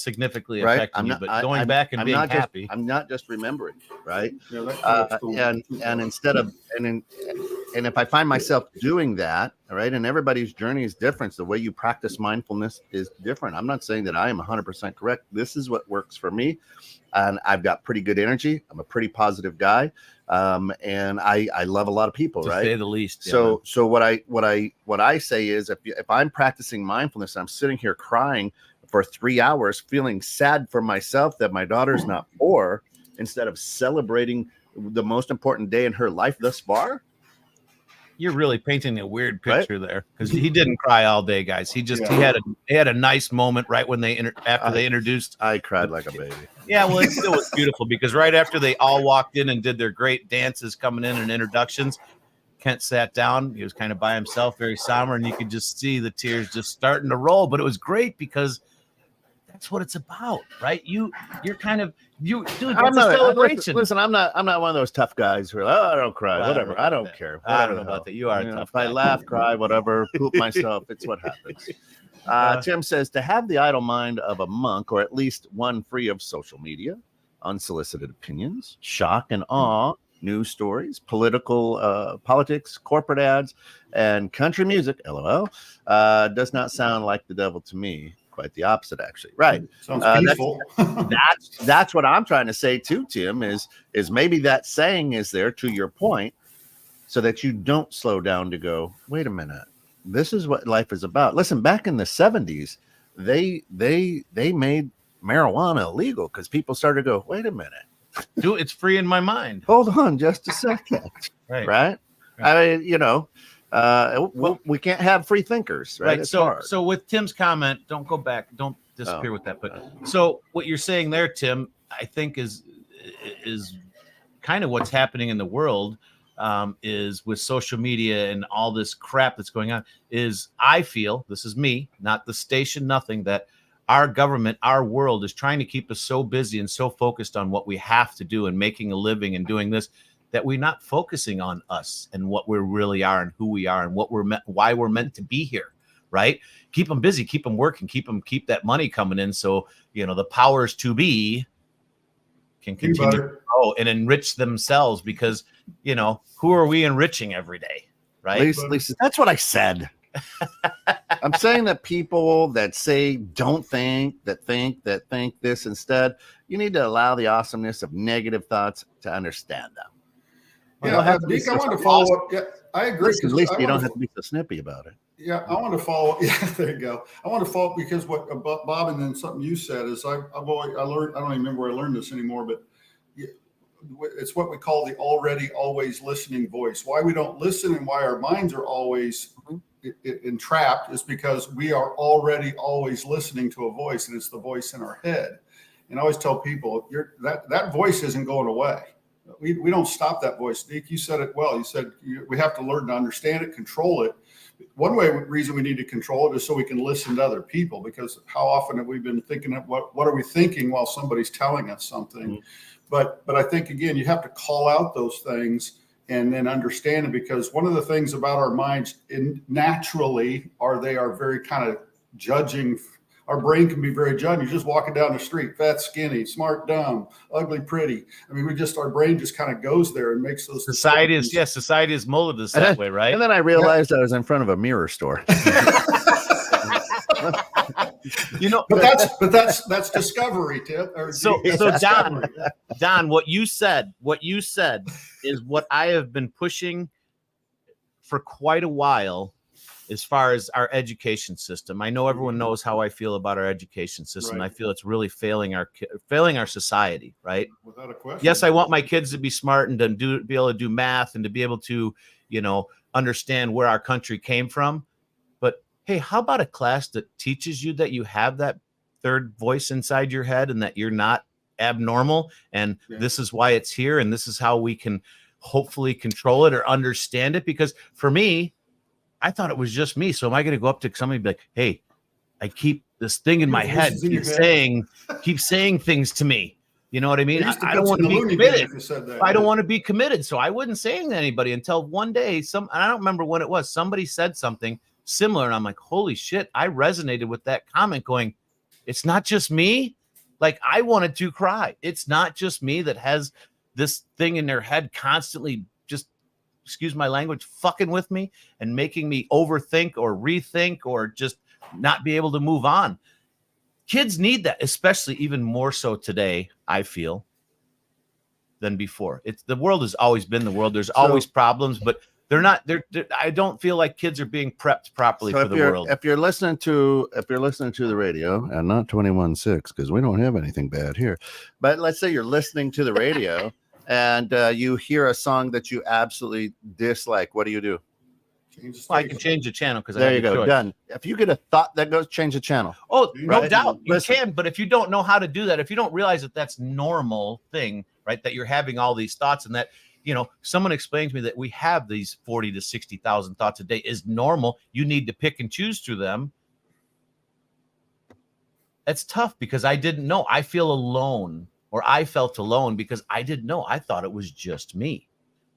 significally affecting you. But going back and being happy. I'm not just remembering, right? Yeah, cool. And instead of and if I find myself doing that, all right, and everybody's journey is different. The way you practice mindfulness is different. I'm not saying that I am 100% correct. This is what works for me, and I've got pretty good energy. I'm a pretty positive guy, and I love a lot of people, right? To say the least. So what I say is if I'm practicing mindfulness, I'm sitting here crying for 3 hours feeling sad for myself that my daughter's not 4 instead of celebrating the most important day in her life thus far? You're really painting a weird picture there, because he didn't cry all day, guys. He had a nice moment right when they introduced. I cried like a baby. Yeah, well, it still was beautiful, because right after they all walked in and did their great dances coming in and introductions, Kent sat down. He was kind of by himself, very somber, and you could just see the tears just starting to roll. But it was great because that's what it's about, right? You're kind of dude. I'm not a celebration. Listen, I'm not one of those tough guys who are like, oh, I don't cry, whatever. I don't care. I don't know about that. You are a tough guy. If I laugh, cry, whatever, poop myself, it's what happens. Tim says to have the idle mind of a monk, or at least one free of social media, unsolicited opinions, shock and awe, news stories, politics, corporate ads, and country music, LOL, does not sound like the devil to me. Quite the opposite, actually. Right. Sounds peaceful. That's what I'm trying to say too, Tim, is maybe that saying is there, to your point, so that you don't slow down to go, wait a minute, this is what life is about. Listen, back in the 70s, they made marijuana illegal because people started to go, wait a minute. Dude, it's free in my mind. Hold on just a second. Right? I mean, we can't have free thinkers, right? It's hard. So with Tim's comment, don't go back, don't disappear with that. But so what you're saying there, Tim, I think is kind of what's happening in the world, is with social media and all this crap that's going on. Is I feel, this is me, not the station, nothing, that our government, our world is trying to keep us so busy and so focused on what we have to do and making a living and doing this, that we're not focusing on us and what we really are and who we are and why we're meant to be here, right? Keep them busy, keep them working, keep that money coming in, so the powers to be can continue to grow and enrich themselves, because who are we enriching every day, right? Lisa, that's what I said. I'm saying that people that say don't think this instead, you need to allow the awesomeness of negative thoughts to understand them. Yeah, Dick, I want to follow up. Yeah, I agree. At least you don't have to be so snippy about it. Yeah, I want to follow. Yeah, there you go. I want to follow up because what Bob and then something you said is I learned. I don't even remember where I learned this anymore, but it's what we call the always listening voice. Why we don't listen and why our minds are always entrapped is because we are already always listening to a voice, and it's the voice in our head. And I always tell people that voice isn't going away. We don't stop that voice. Deke, you said it well. You said we have to learn to understand it, control it. One reason we need to control it is so we can listen to other people, because how often have we been thinking of what are we thinking while somebody's telling us something? Mm-hmm. But I think, again, you have to call out those things and then understand it, because one of the things about our minds naturally they are very kind of judging. Our brain can be very judging. You're just walking down the street, fat, skinny, smart, dumb, ugly, pretty. I mean, our brain just kind of goes there and makes those. Society is molded us that way, right? And then I realized I was in front of a mirror store. But that's discovery, Tim. So Don, what you said is what I have been pushing for quite a while. As far as our education system, I know everyone knows how I feel about our education system. Right. I feel it's really failing our society, right? Without a question. Yes, I want my kids to be smart and to be able to do math and to be able to, understand where our country came from. But hey, how about a class that teaches you that you have that third voice inside your head and that you're not abnormal, and this is why it's here, and this is how we can hopefully control it or understand it? Because for me, I thought it was just me. So am I going to go up to somebody and be like, hey, I keep this thing in my head, keep saying things to me. You know what I mean? I don't want to be committed. I don't want to be committed. So I wouldn't say anything to anybody until one day, I don't remember when it was, somebody said something similar. And I'm like, holy shit, I resonated with that comment going, it's not just me. Like, I wanted to cry. It's not just me that has this thing in their head constantly, excuse my language, fucking with me and making me overthink or rethink or just not be able to move on. Kids need that, especially even more so today, I feel, than before. The world has always been the world. There's always problems, but I don't feel like kids are being prepped properly for the world. If you're listening to the radio, and not 21.6, because we don't have anything bad here, but let's say you're listening to the radio and you hear a song that you absolutely dislike, what do you do? Well, I can change the channel because there you go, done. If you get a thought that goes, change the channel. Oh, no doubt, you can. But if you don't know how to do that, if you don't realize that that's normal thing, right, that you're having all these thoughts, and that, you know, someone explained to me that we have these 40 to 60,000 thoughts a day is normal. You need to pick and choose through them. That's tough because I didn't know. I feel alone, or I felt alone because I didn't know. I thought it was just me.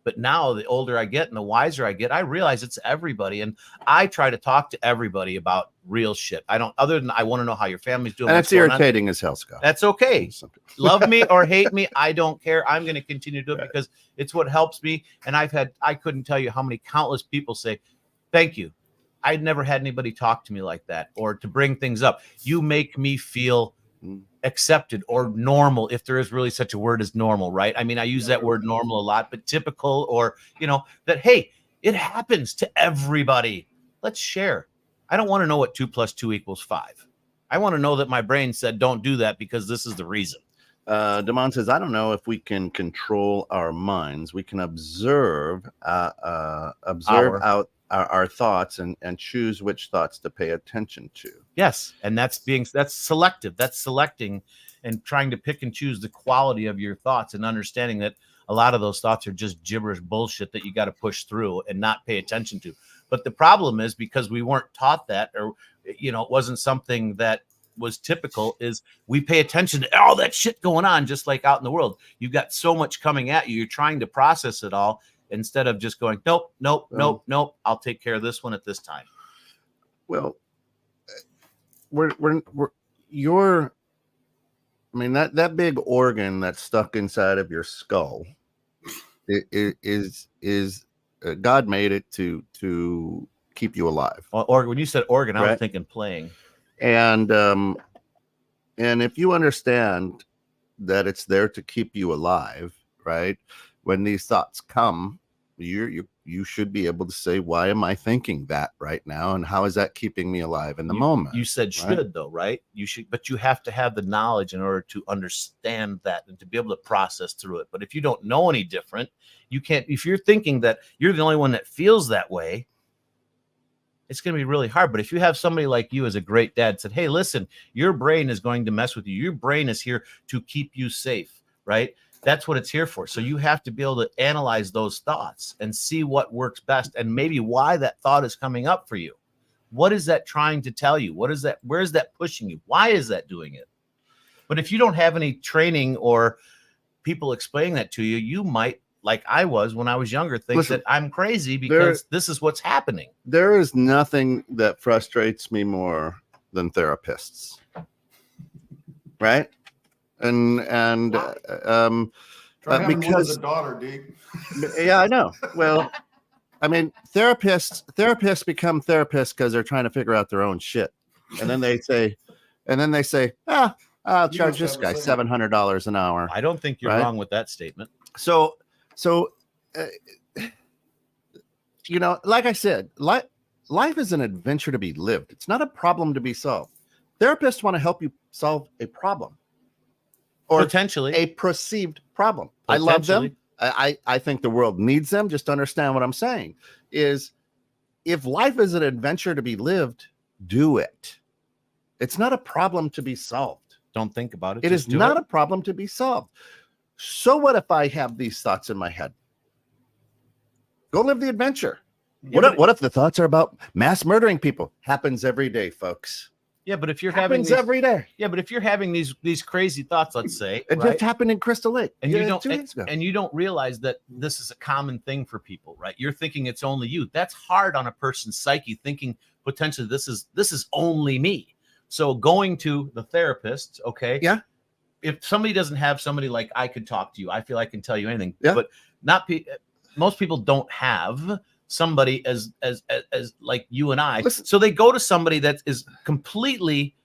But now the older I get and the wiser I get, I realize it's everybody. And I try to talk to everybody about real shit. I don't, other than I want to know how your family's doing. And it's irritating as hell, Scott. That's okay. Love me or hate me, I don't care. I'm going to continue to do it because it's what helps me. And I couldn't tell you how many countless people say, thank you. I'd never had anybody talk to me like that or to bring things up. You make me feel accepted or normal, if there is really such a word as normal, right? I mean, I use that word normal a lot, but typical, or, you know, that, hey, it happens to everybody. Let's share. I don't want to know what 2 + 2 = 5. I want to know that my brain said, don't do that because this is the reason. Damon says, I don't know if we can control our minds. We can observe out our thoughts and choose which thoughts to pay attention to. Yes. And that's selective. That's selecting and trying to pick and choose the quality of your thoughts and understanding that a lot of those thoughts are just gibberish bullshit that you got to push through and not pay attention to. But the problem is, because we weren't taught that, or, you know, it wasn't something that was typical, is we pay attention to all that shit going on, just like out in the world. You've got so much coming at you. You're trying to process it all instead of just going, nope, I'll take care of this one at this time. Well, that big organ that's stuck inside of your skull is God made it to keep you alive. Or when you said organ, I was thinking playing. And if you understand that it's there to keep you alive, right? When these thoughts come, you should be able to say, why am I thinking that right now? And how is that keeping me alive in the moment? You said should, though, right? You should, but you have to have the knowledge in order to understand that and to be able to process through it. But if you don't know any different, you can't. If you're thinking that you're the only one that feels that way, it's going to be really hard. But if you have somebody like you as a great dad said, hey, listen, your brain is going to mess with you. Your brain is here to keep you safe, right? That's what it's here for. So you have to be able to analyze those thoughts and see what works best and maybe why that thought is coming up for you. What is that trying to tell you? What is that? Where is that pushing you? Why is that doing it? But if you don't have any training or people explaining that to you, you might, like I was when I was younger, think that I'm crazy because this is what's happening. There is nothing that frustrates me more than therapists. Right? Because a daughter, Deke. Yeah, I know. Well, I mean, therapists become therapists because they're trying to figure out their own shit, and then they say, I'll charge this guy $700 an hour. I don't think you're wrong with that statement. So, you know, like I said, life is an adventure to be lived. It's not a problem to be solved. Therapists want to help you solve a problem. Or potentially a perceived problem. I love them. I think the world needs them. Just understand what I'm saying is, if life is an adventure to be lived, do it. It's not a problem to be solved. Don't think about it. It is not a problem to be solved. So what if I have these thoughts in my head? Go live the adventure. Yeah, what if the thoughts are about mass murdering people? Happens every day, folks. Yeah, but if you're happens every day. Yeah, but if you're having these crazy thoughts, let's say, it just happened in Crystal Lake, and you don't realize that this is a common thing for people, right? You're thinking it's only you. That's hard on a person's psyche, thinking potentially this is only me. So going to the therapist, okay, yeah. If somebody doesn't have somebody like I could talk to you, I feel I can tell you anything. Yeah. But most people don't have somebody as like you and I. Listen. So they go to somebody that is completely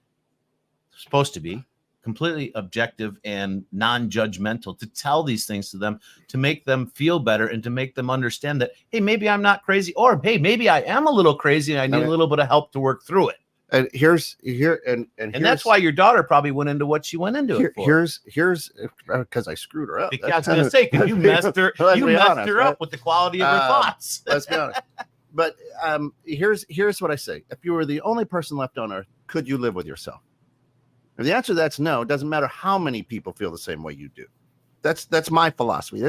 supposed to be completely objective and non-judgmental, to tell these things to them, to make them feel better and to make them understand that, hey, maybe I'm not crazy, or hey, maybe I am a little crazy and I need a little bit of help to work through it. And here's that's why your daughter probably went into what she went into it for. Here's because I screwed her up. Because I was going to say, because you messed her, up with the quality of her thoughts. Let's be honest. But here's what I say: if you were the only person left on earth, could you live with yourself? If the answer to that's no, it doesn't matter how many people feel the same way you do. That's my philosophy.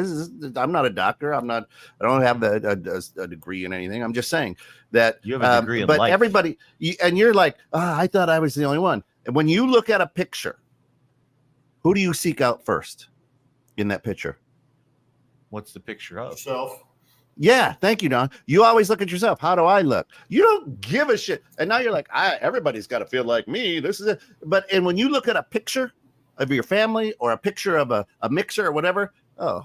I'm not a doctor. I don't have a degree in anything. I'm just saying that you have a degree in but life. Everybody, and you're like, I thought I was the only one. And when you look at a picture, who do you seek out first in that picture? What's the picture of? Yourself. Yeah, thank you, Don. You always look at yourself. How do I look? You don't give a shit. And now you're like, everybody's got to feel like me. This is it. And when you look at a picture of your family or a picture of a mixer or whatever, I'm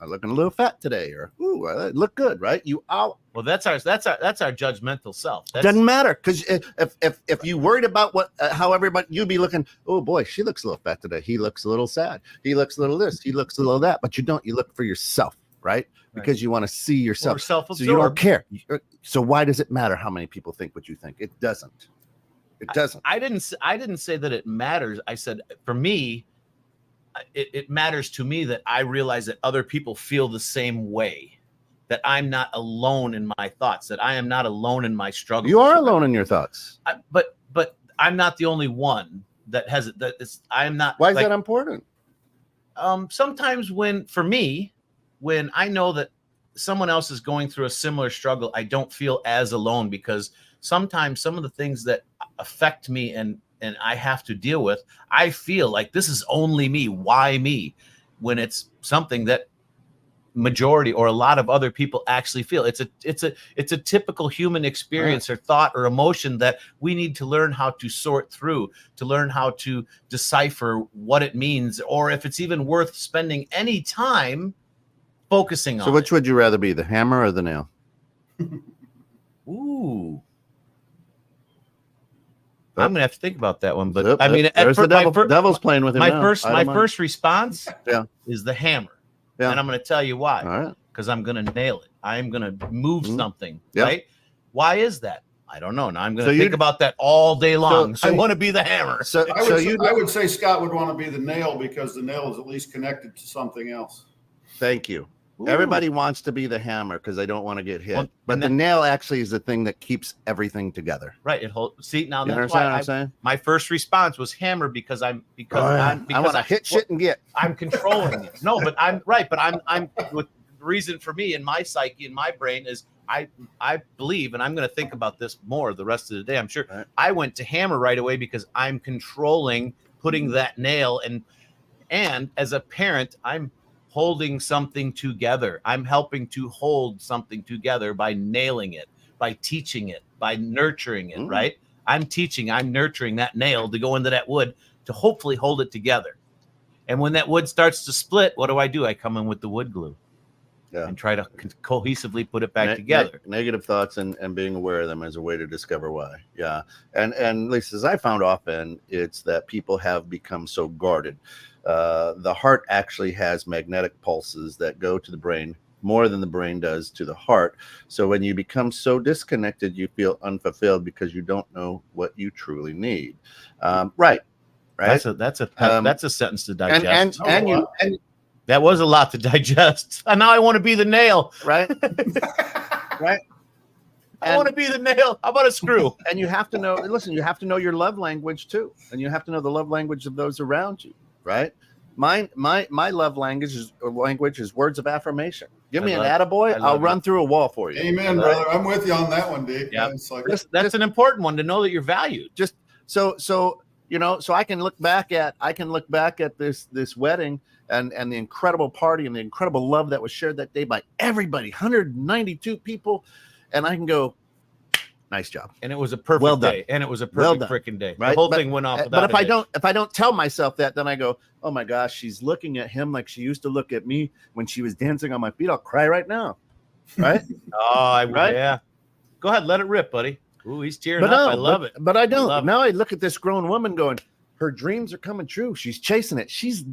looking a little fat today, or I look good, right? Well, that's our judgmental self. Doesn't matter, because if you worried about how everybody, you'd be looking, oh boy, she looks a little fat today. He looks a little sad. He looks a little this. He looks a little that. But you don't. You look for yourself, right? Because you want to see yourself. Or self-absorbed. So you don't care. So why does it matter how many people think what you think? It doesn't. It doesn't. I didn't say that it matters. I said, for me, it matters to me that I realize that other people feel the same way, that I'm not alone in my thoughts, that I am not alone in my struggle. You are alone in your thoughts. But I'm not the only one that has it. I am not. Why is that important? Sometimes when I know that someone else is going through a similar struggle, I don't feel as alone, because sometimes some of the things that affect me and I have to deal with, I feel like this is only me. Why me? When it's something that majority or a lot of other people actually feel. It's a typical human experience or thought or emotion that we need to learn how to sort through, to learn how to decipher what it means, or if it's even worth spending any time focusing on. So which would you rather be, the hammer or the nail? Ooh. I'm gonna have to think about that one, but Yep, I mean, there's the devil's playing with him. My first response is the hammer, Yeah. and I'm gonna tell you why. All right. Because I'm gonna nail it. I'm gonna move something. Yeah. Right? Why is that? I don't know. Now I'm gonna So think about that all day long. So I want to be the hammer. I would say Scott would want to be the nail, because the nail is at least connected to something else. Thank you. Ooh. Everybody wants to be the hammer because they don't want to get hit. Well, but the nail actually is the thing that keeps everything together. Right. It holds. See, now You that's understand what why I'm saying? my first response was hammer, because I want to hit shit and get. I'm controlling it. No, but I'm right. But I'm with the reason for me in my psyche, in my brain, is I believe, and I'm going to think about this more the rest of the day, I'm sure. Right. I went to hammer right away because I'm controlling putting that nail, and as a parent, I'm holding something together. I'm helping to hold something together by nailing it, by teaching it, by nurturing it, right? I'm nurturing that nail to go into that wood to hopefully hold it together. And when that wood starts to split, what do? I come in with the wood glue and try to cohesively put it back together. Negative thoughts and being aware of them as a way to discover why. Yeah. And at least as I found often, it's that people have become so guarded. The heart actually has magnetic pulses that go to the brain more than the brain does to the heart. So when you become so disconnected, you feel unfulfilled because you don't know what you truly need. Right. That's a sentence to digest. And that was a lot to digest. And now I want to be the nail. Right. Right. I want to be the nail. How about a screw? And you have to know, listen, you have to know your love language too. And you have to know the love language of those around you. Right. My love language is words of affirmation. Give me an attaboy, I'll run through a wall for you. Amen, brother. I'm with you on that one, Dick. Yeah. It's like, That's an important one, to know that you're valued. Just so I can look back at this wedding and the incredible party and the incredible love that was shared that day by everybody, 192 people, and I can go, nice job. And it was a perfect day. And it was a perfect freaking day. Right? The whole thing went off without But if I don't tell myself that, then I go, oh my gosh, she's looking at him like she used to look at me when she was dancing on my feet. I'll cry right now. Right? Right? Yeah. Go ahead, let it rip, buddy. Ooh, he's tearing up. I love it. But I don't. Now I look at this grown woman going, her dreams are coming true. She's chasing it. She's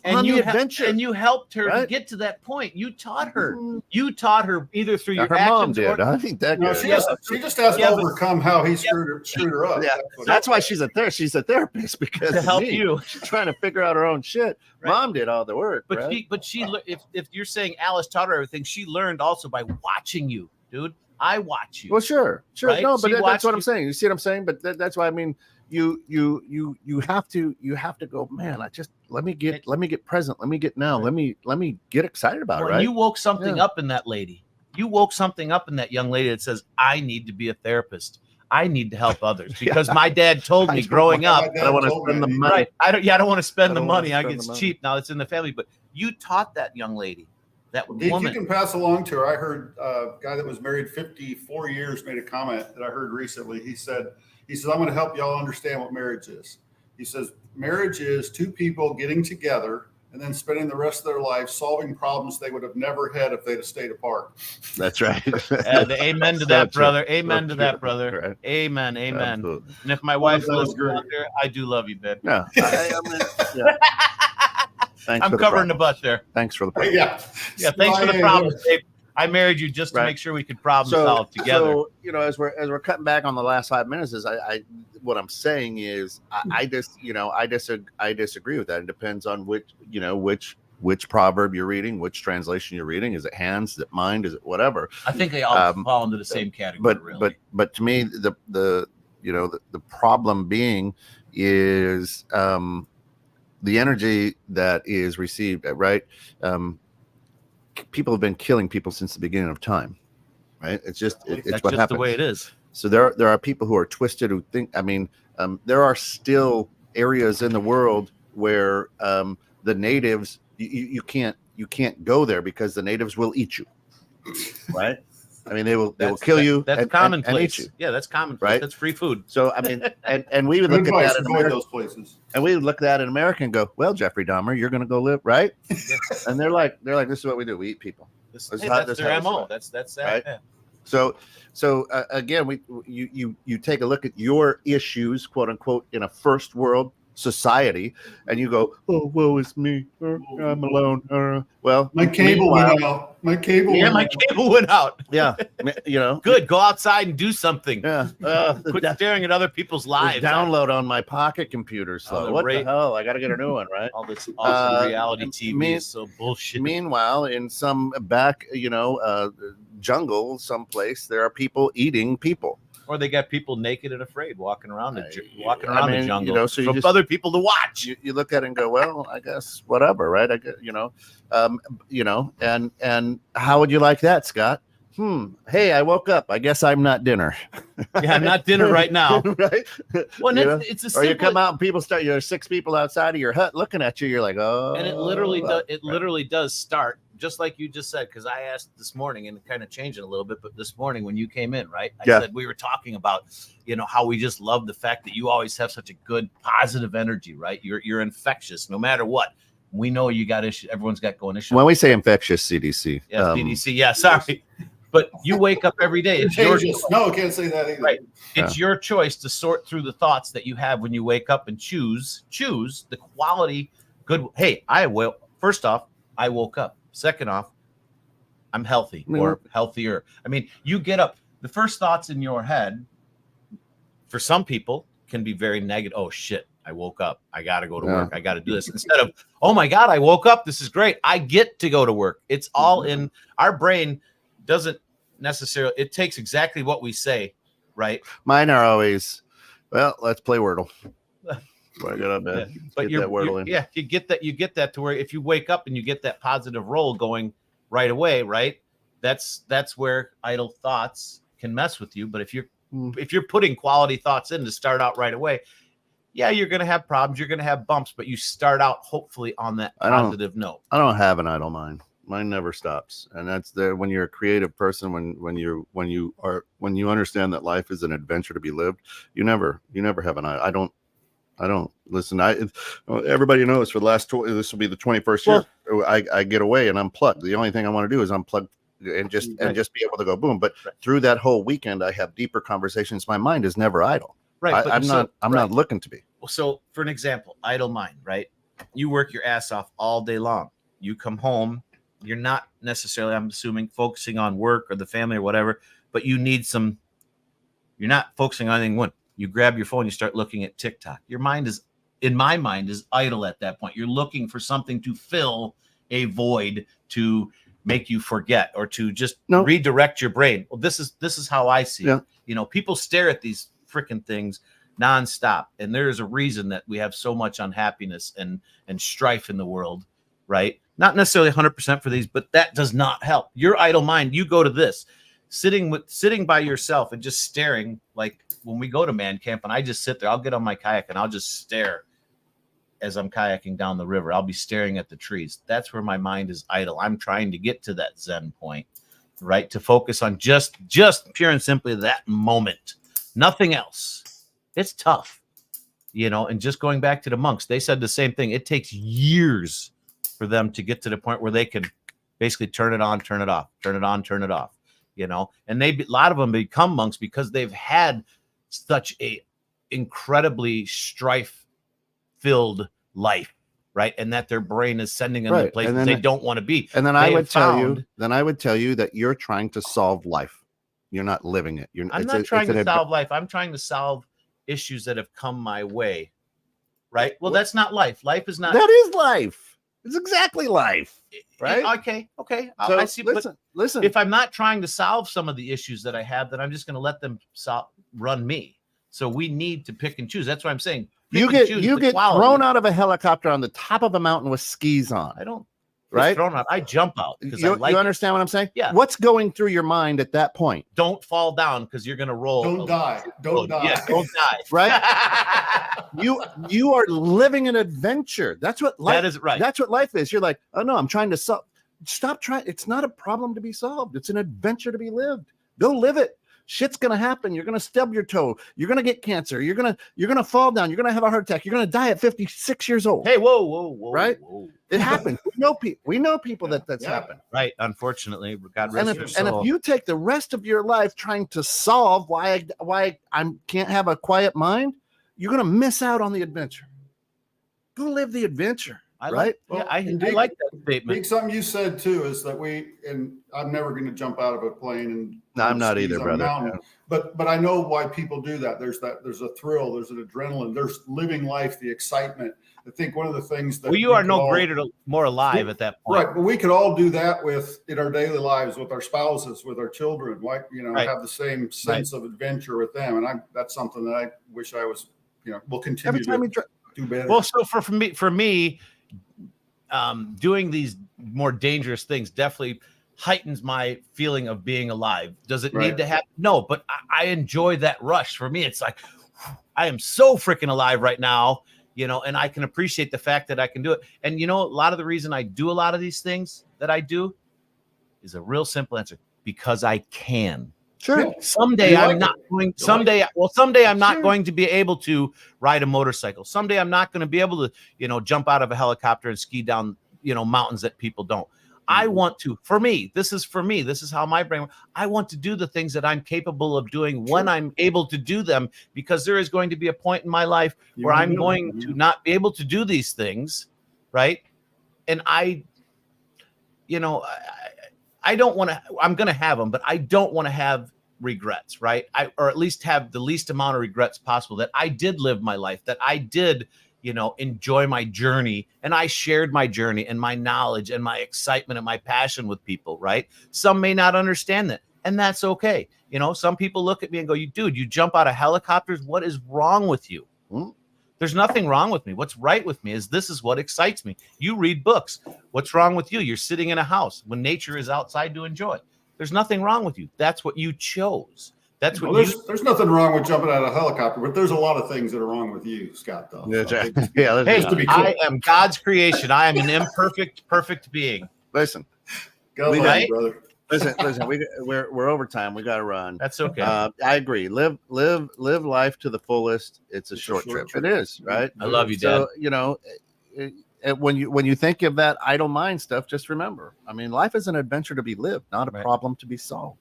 And on you the adventure. and you helped her to right? get to that point. You taught her. You taught her either through Now, your her mom actions did. or I think that No, good. she just has to Yeah, but- overcome how he screwed her up. Yeah, that's why she's a therapist because to of help me. you. She's trying to figure out her own shit. Right. Mom did all the work, But right? if you're saying Alice taught her everything, she learned also by watching you, dude. I watch you. Well, sure. Right? No, but She that's watched what I'm you- saying. You see what I'm saying? But that's why I mean, you have to go, man. Let me get present. Let me get now. Right. Let me get excited about it. When Right? you woke something Yeah. up in that lady. You woke something up in that young lady that says, "I need to be a therapist. I need to help others because my dad told I me don't growing want- up." My I don't dad want to told me spend the that he- money. Right. I don't want to spend I the don't wanna money. spend the It's money. cheap now. It's in the family. But you taught that young lady, that Did you woman. can pass along to her. I heard a guy that was married 54 years made a comment that I heard recently. He says, I'm going to help y'all understand what marriage is. He says, marriage is two people getting together and then spending the rest of their life solving problems they would have never had if they'd have stayed apart. That's right. Amen to So that, true. brother. Amen So to true. that, brother. Right. Amen. Amen. Absolutely. And if my wife's that was listening great. out there, I do love you, babe. Yeah. I mean, yeah. Thanks I'm for the covering the problems. butt there. Thanks for the problems. Yeah. Yeah, thanks for the Yeah, problems, babe. I married you just to Right. make sure we could problem solve together. So as we're cutting back on the last 5 minutes, is I what I'm saying is I disagree with that. It depends on which proverb you're reading, which translation you're reading. Is it hands? Is it mind? Is it whatever? I think they all fall into the same category. But to me, the problem being is the energy that is received, right? People have been killing people since the beginning of time, right? It's just it's that's what just happens. the way it is. So there are people who are twisted who think. I mean, there are still areas in the world where the natives you can't go there because the natives will eat you, right? I mean, they will kill you. That's and commonplace. eat you. Yeah, that's commonplace. Right? That's free food. So I mean, and we would Good look at advice. that in Avoid America, those places. and we would look at that in America and go, "Well, Jeffrey Dahmer, you're going to go live, right?" And they're like, "This is what we do. We eat people." That's That's how- their that's how it's MO. run. That's that. Right? Yeah. So again, you take a look at your issues, quote unquote, in a first world society, and you go, "Oh, woe is me. I'm alone." Well, My cable meanwhile- went out. My cable Yeah, went my out. cable went out. Yeah, Good. Go outside and do something. Yeah. Quit staring at other people's lives. Download on my pocket computer slow. the What rate- the hell? I got to get a new one, right? All this awesome reality and TV is so bullshit. Meanwhile, in some back, jungle someplace, there are people eating people. Or they got people naked and afraid walking around the I mean, jungle. so you for just- other people to watch. You look at it and go, well, I guess whatever, right? I get, and how would you like that, Scott? Hey, I woke up. I guess I'm not dinner. Yeah, I'm not dinner right now. Right? Well, You know? it's a Or you simple, come out and people start. You're 6 people outside of your hut looking at you. You're like, oh. and it literally does start just like you just said. Because I asked this morning and it kind of changed it a little bit. But this morning when you came in, right, I said we were talking about how we just love the fact that you always have such a good positive energy, right? You're infectious no matter what. We know you got issues. Everyone's got going issues. When we say infectious, CDC. Yes, BDC. Yeah, sorry. But you wake up every day. It's your Contagious. No, can't say that either. Right. It's your choice to sort through the thoughts that you have when you wake up and choose the quality good. Hey, first off, I woke up. Second off, I'm healthy or healthier. I mean, you get up. The first thoughts in your head for some people can be very negative. Oh shit, I woke up. I got to go to work. I got to do this. Instead of, oh my God, I woke up. This is great. I get to go to work. It's all in our brain. Doesn't necessarily, it takes exactly what we say, right? Mine are always, well, let's play Wordle. Before I get up, man. But Get that Wordle in. you get that to where if you wake up and you get that positive roll going right away, right? That's where idle thoughts can mess with you. But if you're putting quality thoughts in to start out right away, yeah, you're gonna have problems, you're gonna have bumps, but you start out hopefully on that positive note. I don't have an idle mind. Mine never stops, and that's there when you're a creative person. When you understand that life is an adventure to be lived, you never have an I don't listen. Everybody knows for the last this will be the 21st year. I get away and unplug. The only thing I want to do is unplug and just be able to go boom. But through that whole weekend, I have deeper conversations. My mind is never idle. Right. I'm not looking to be. So for an example, idle mind, right? You work your ass off all day long. You come home, you're not necessarily, I'm assuming, focusing on work or the family or whatever, but you're not focusing on anything. When you grab your phone, you start looking at TikTok. Your mind is, in my mind, is idle at that point. You're looking for something to fill a void, to make you forget, or to just redirect your brain. Well, this is how I see it. You know, people stare at these freaking things nonstop, and there is a reason that we have so much unhappiness and strife in the world, right? Not necessarily 100% for these, but that does not help. Your idle mind, you go to this, sitting by yourself and just staring. Like when we go to man camp and I just sit there, I'll get on my kayak and I'll just stare as I'm kayaking down the river. I'll be staring at the trees. That's where my mind is idle. I'm trying to get to that Zen point, right? To focus on just pure and simply that moment, nothing else. It's tough, you know, and just going back to the monks, they said the same thing. It takes years for them to get to the point where they can basically turn it on, turn it off, turn it on, turn it off, you know, and a lot of them become monks because they've had such a incredibly strife filled life, right? And that their brain is sending them to places they don't want to be. And then I would tell you that you're trying to solve life. You're not living it. I'm not trying to solve life. I'm trying to solve issues that have come my way, right? Well, that's not life. Life is not. That is life. It's exactly life, right? Okay. So I see. Listen. If I'm not trying to solve some of the issues that I have, then I'm just going to let them run me. So we need to pick and choose. That's what I'm saying. You get thrown out of a helicopter on the top of a mountain with skis on. I don't. Right? Thrown out. I jump out. You understand what I'm saying? Yeah. What's going through your mind at that point? Don't fall down because you're going to roll. Don't die. Don't die. Yeah, don't die. Right? You are living an adventure. That's what life. That is right. That's what life is. You're like, oh no, I'm trying to solve. Stop trying. It's not a problem to be solved. It's an adventure to be lived. Go live it. Shit's gonna happen. You're gonna stub your toe. You're gonna get cancer. You're gonna fall down. You're gonna have a heart attack. You're gonna die at 56 years old. Hey, whoa! Right? Whoa. It happens. We know people that's happened. Right. Unfortunately, God rest their soul. And if you take the rest of your life trying to solve why I can't have a quiet mind, you're gonna miss out on the adventure. Go live the adventure. I right? I like that statement. Nick, something you said too is that and I'm never going to jump out of a plane and no, I'm not either, brother. Yeah. But I know why people do that. There's a thrill, there's an adrenaline, there's living life, the excitement. I think one of the things that you are no greater, more alive at that point. Right, but we could all do that in our daily lives, with our spouses, with our children. Like, have the same sense of adventure with them, and that's something that I wish I was. We'll continue every time to do better. Well, so for me. Doing these more dangerous things definitely heightens my feeling of being alive. Does it need to happen? No, but I enjoy that rush. For me, it's like I am so freaking alive right now, and I can appreciate the fact that I can do it. And a lot of the reason I do a lot of these things that I do is a real simple answer: because I can. Sure. Someday I'm not going. Someday I'm not going to be able to ride a motorcycle. Someday I'm not going to be able to, jump out of a helicopter and ski down, mountains that people don't. I want to. For me, this is how my brain. I want to do the things that I'm capable of doing when I'm able to do them, because there is going to be a point in my life where I'm going to not be able to do these things, right? And I don't want to, I'm going to have them, but I don't want to have regrets, right? Or at least have the least amount of regrets possible, that I did live my life, that I did, enjoy my journey, and I shared my journey and my knowledge and my excitement and my passion with people, right? Some may not understand that, and that's okay. Some people look at me and go, you jump out of helicopters. What is wrong with you? There's nothing wrong with me. What's right with me is this is what excites me. You read books. What's wrong with you? You're sitting in a house when nature is outside to enjoy. There's nothing wrong with you. That's what you chose. That's what there's nothing wrong with jumping out of a helicopter, but there's a lot of things that are wrong with you, Scott, though. I am God's creation. I am an imperfect, perfect being. Listen, brother. Listen. We're over time. We got to run. That's okay. I agree. Live life to the fullest. It's a short trip. It is, right? I love you, Dad. So when you think of that idle mind stuff, just remember. I mean, life is an adventure to be lived, not a problem to be solved.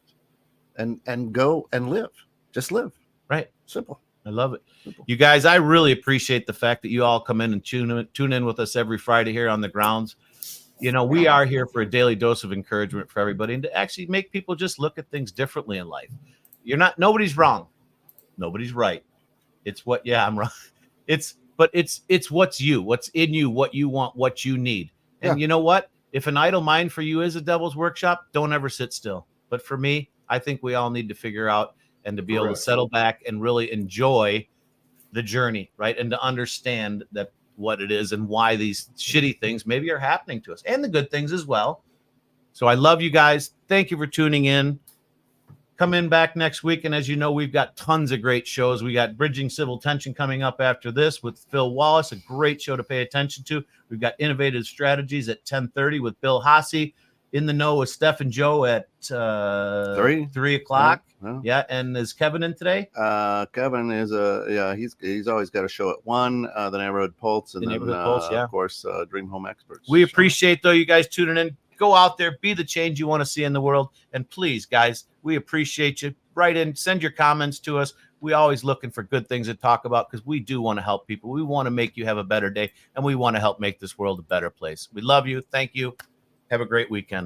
And go and live. Just live. Right. Simple. I love it. You guys, I really appreciate the fact that you all come in and tune in with us every Friday here on the grounds. You know, we are here for a daily dose of encouragement for everybody and to actually make people just look at things differently in life. Nobody's wrong. Nobody's right. It's what, yeah, I'm wrong. It's what's you, what's in you, what you want, what you need. And you know what? If an idle mind for you is a devil's workshop, don't ever sit still. But for me, I think we all need to figure out and to be able to settle back and really enjoy the journey, right? And to understand that what it is and why these shitty things maybe are happening to us and the good things as well. So I love you guys. Thank you for tuning in. Come in back next week. And as you know, we've got tons of great shows. We got Bridging Civil Tension coming up after this with Phil Wallace, a great show to pay attention to. We've got Innovative Strategies at 10:30 with Bill Hasse. In the Know with Steph and Joe at 3 o'clock. Yeah. And is Kevin in today? Kevin is he's always got a show at 1, the Neighborhood Pulse, and then of course Dream Home Experts. We appreciate though you guys tuning in. Go out there, be the change you want to see in the world, and please, guys, we appreciate you. Write in, send your comments to us. We always looking for good things to talk about because we do want to help people. We want to make you have a better day, and we want to help make this world a better place. We love you. Thank you. Have a great weekend.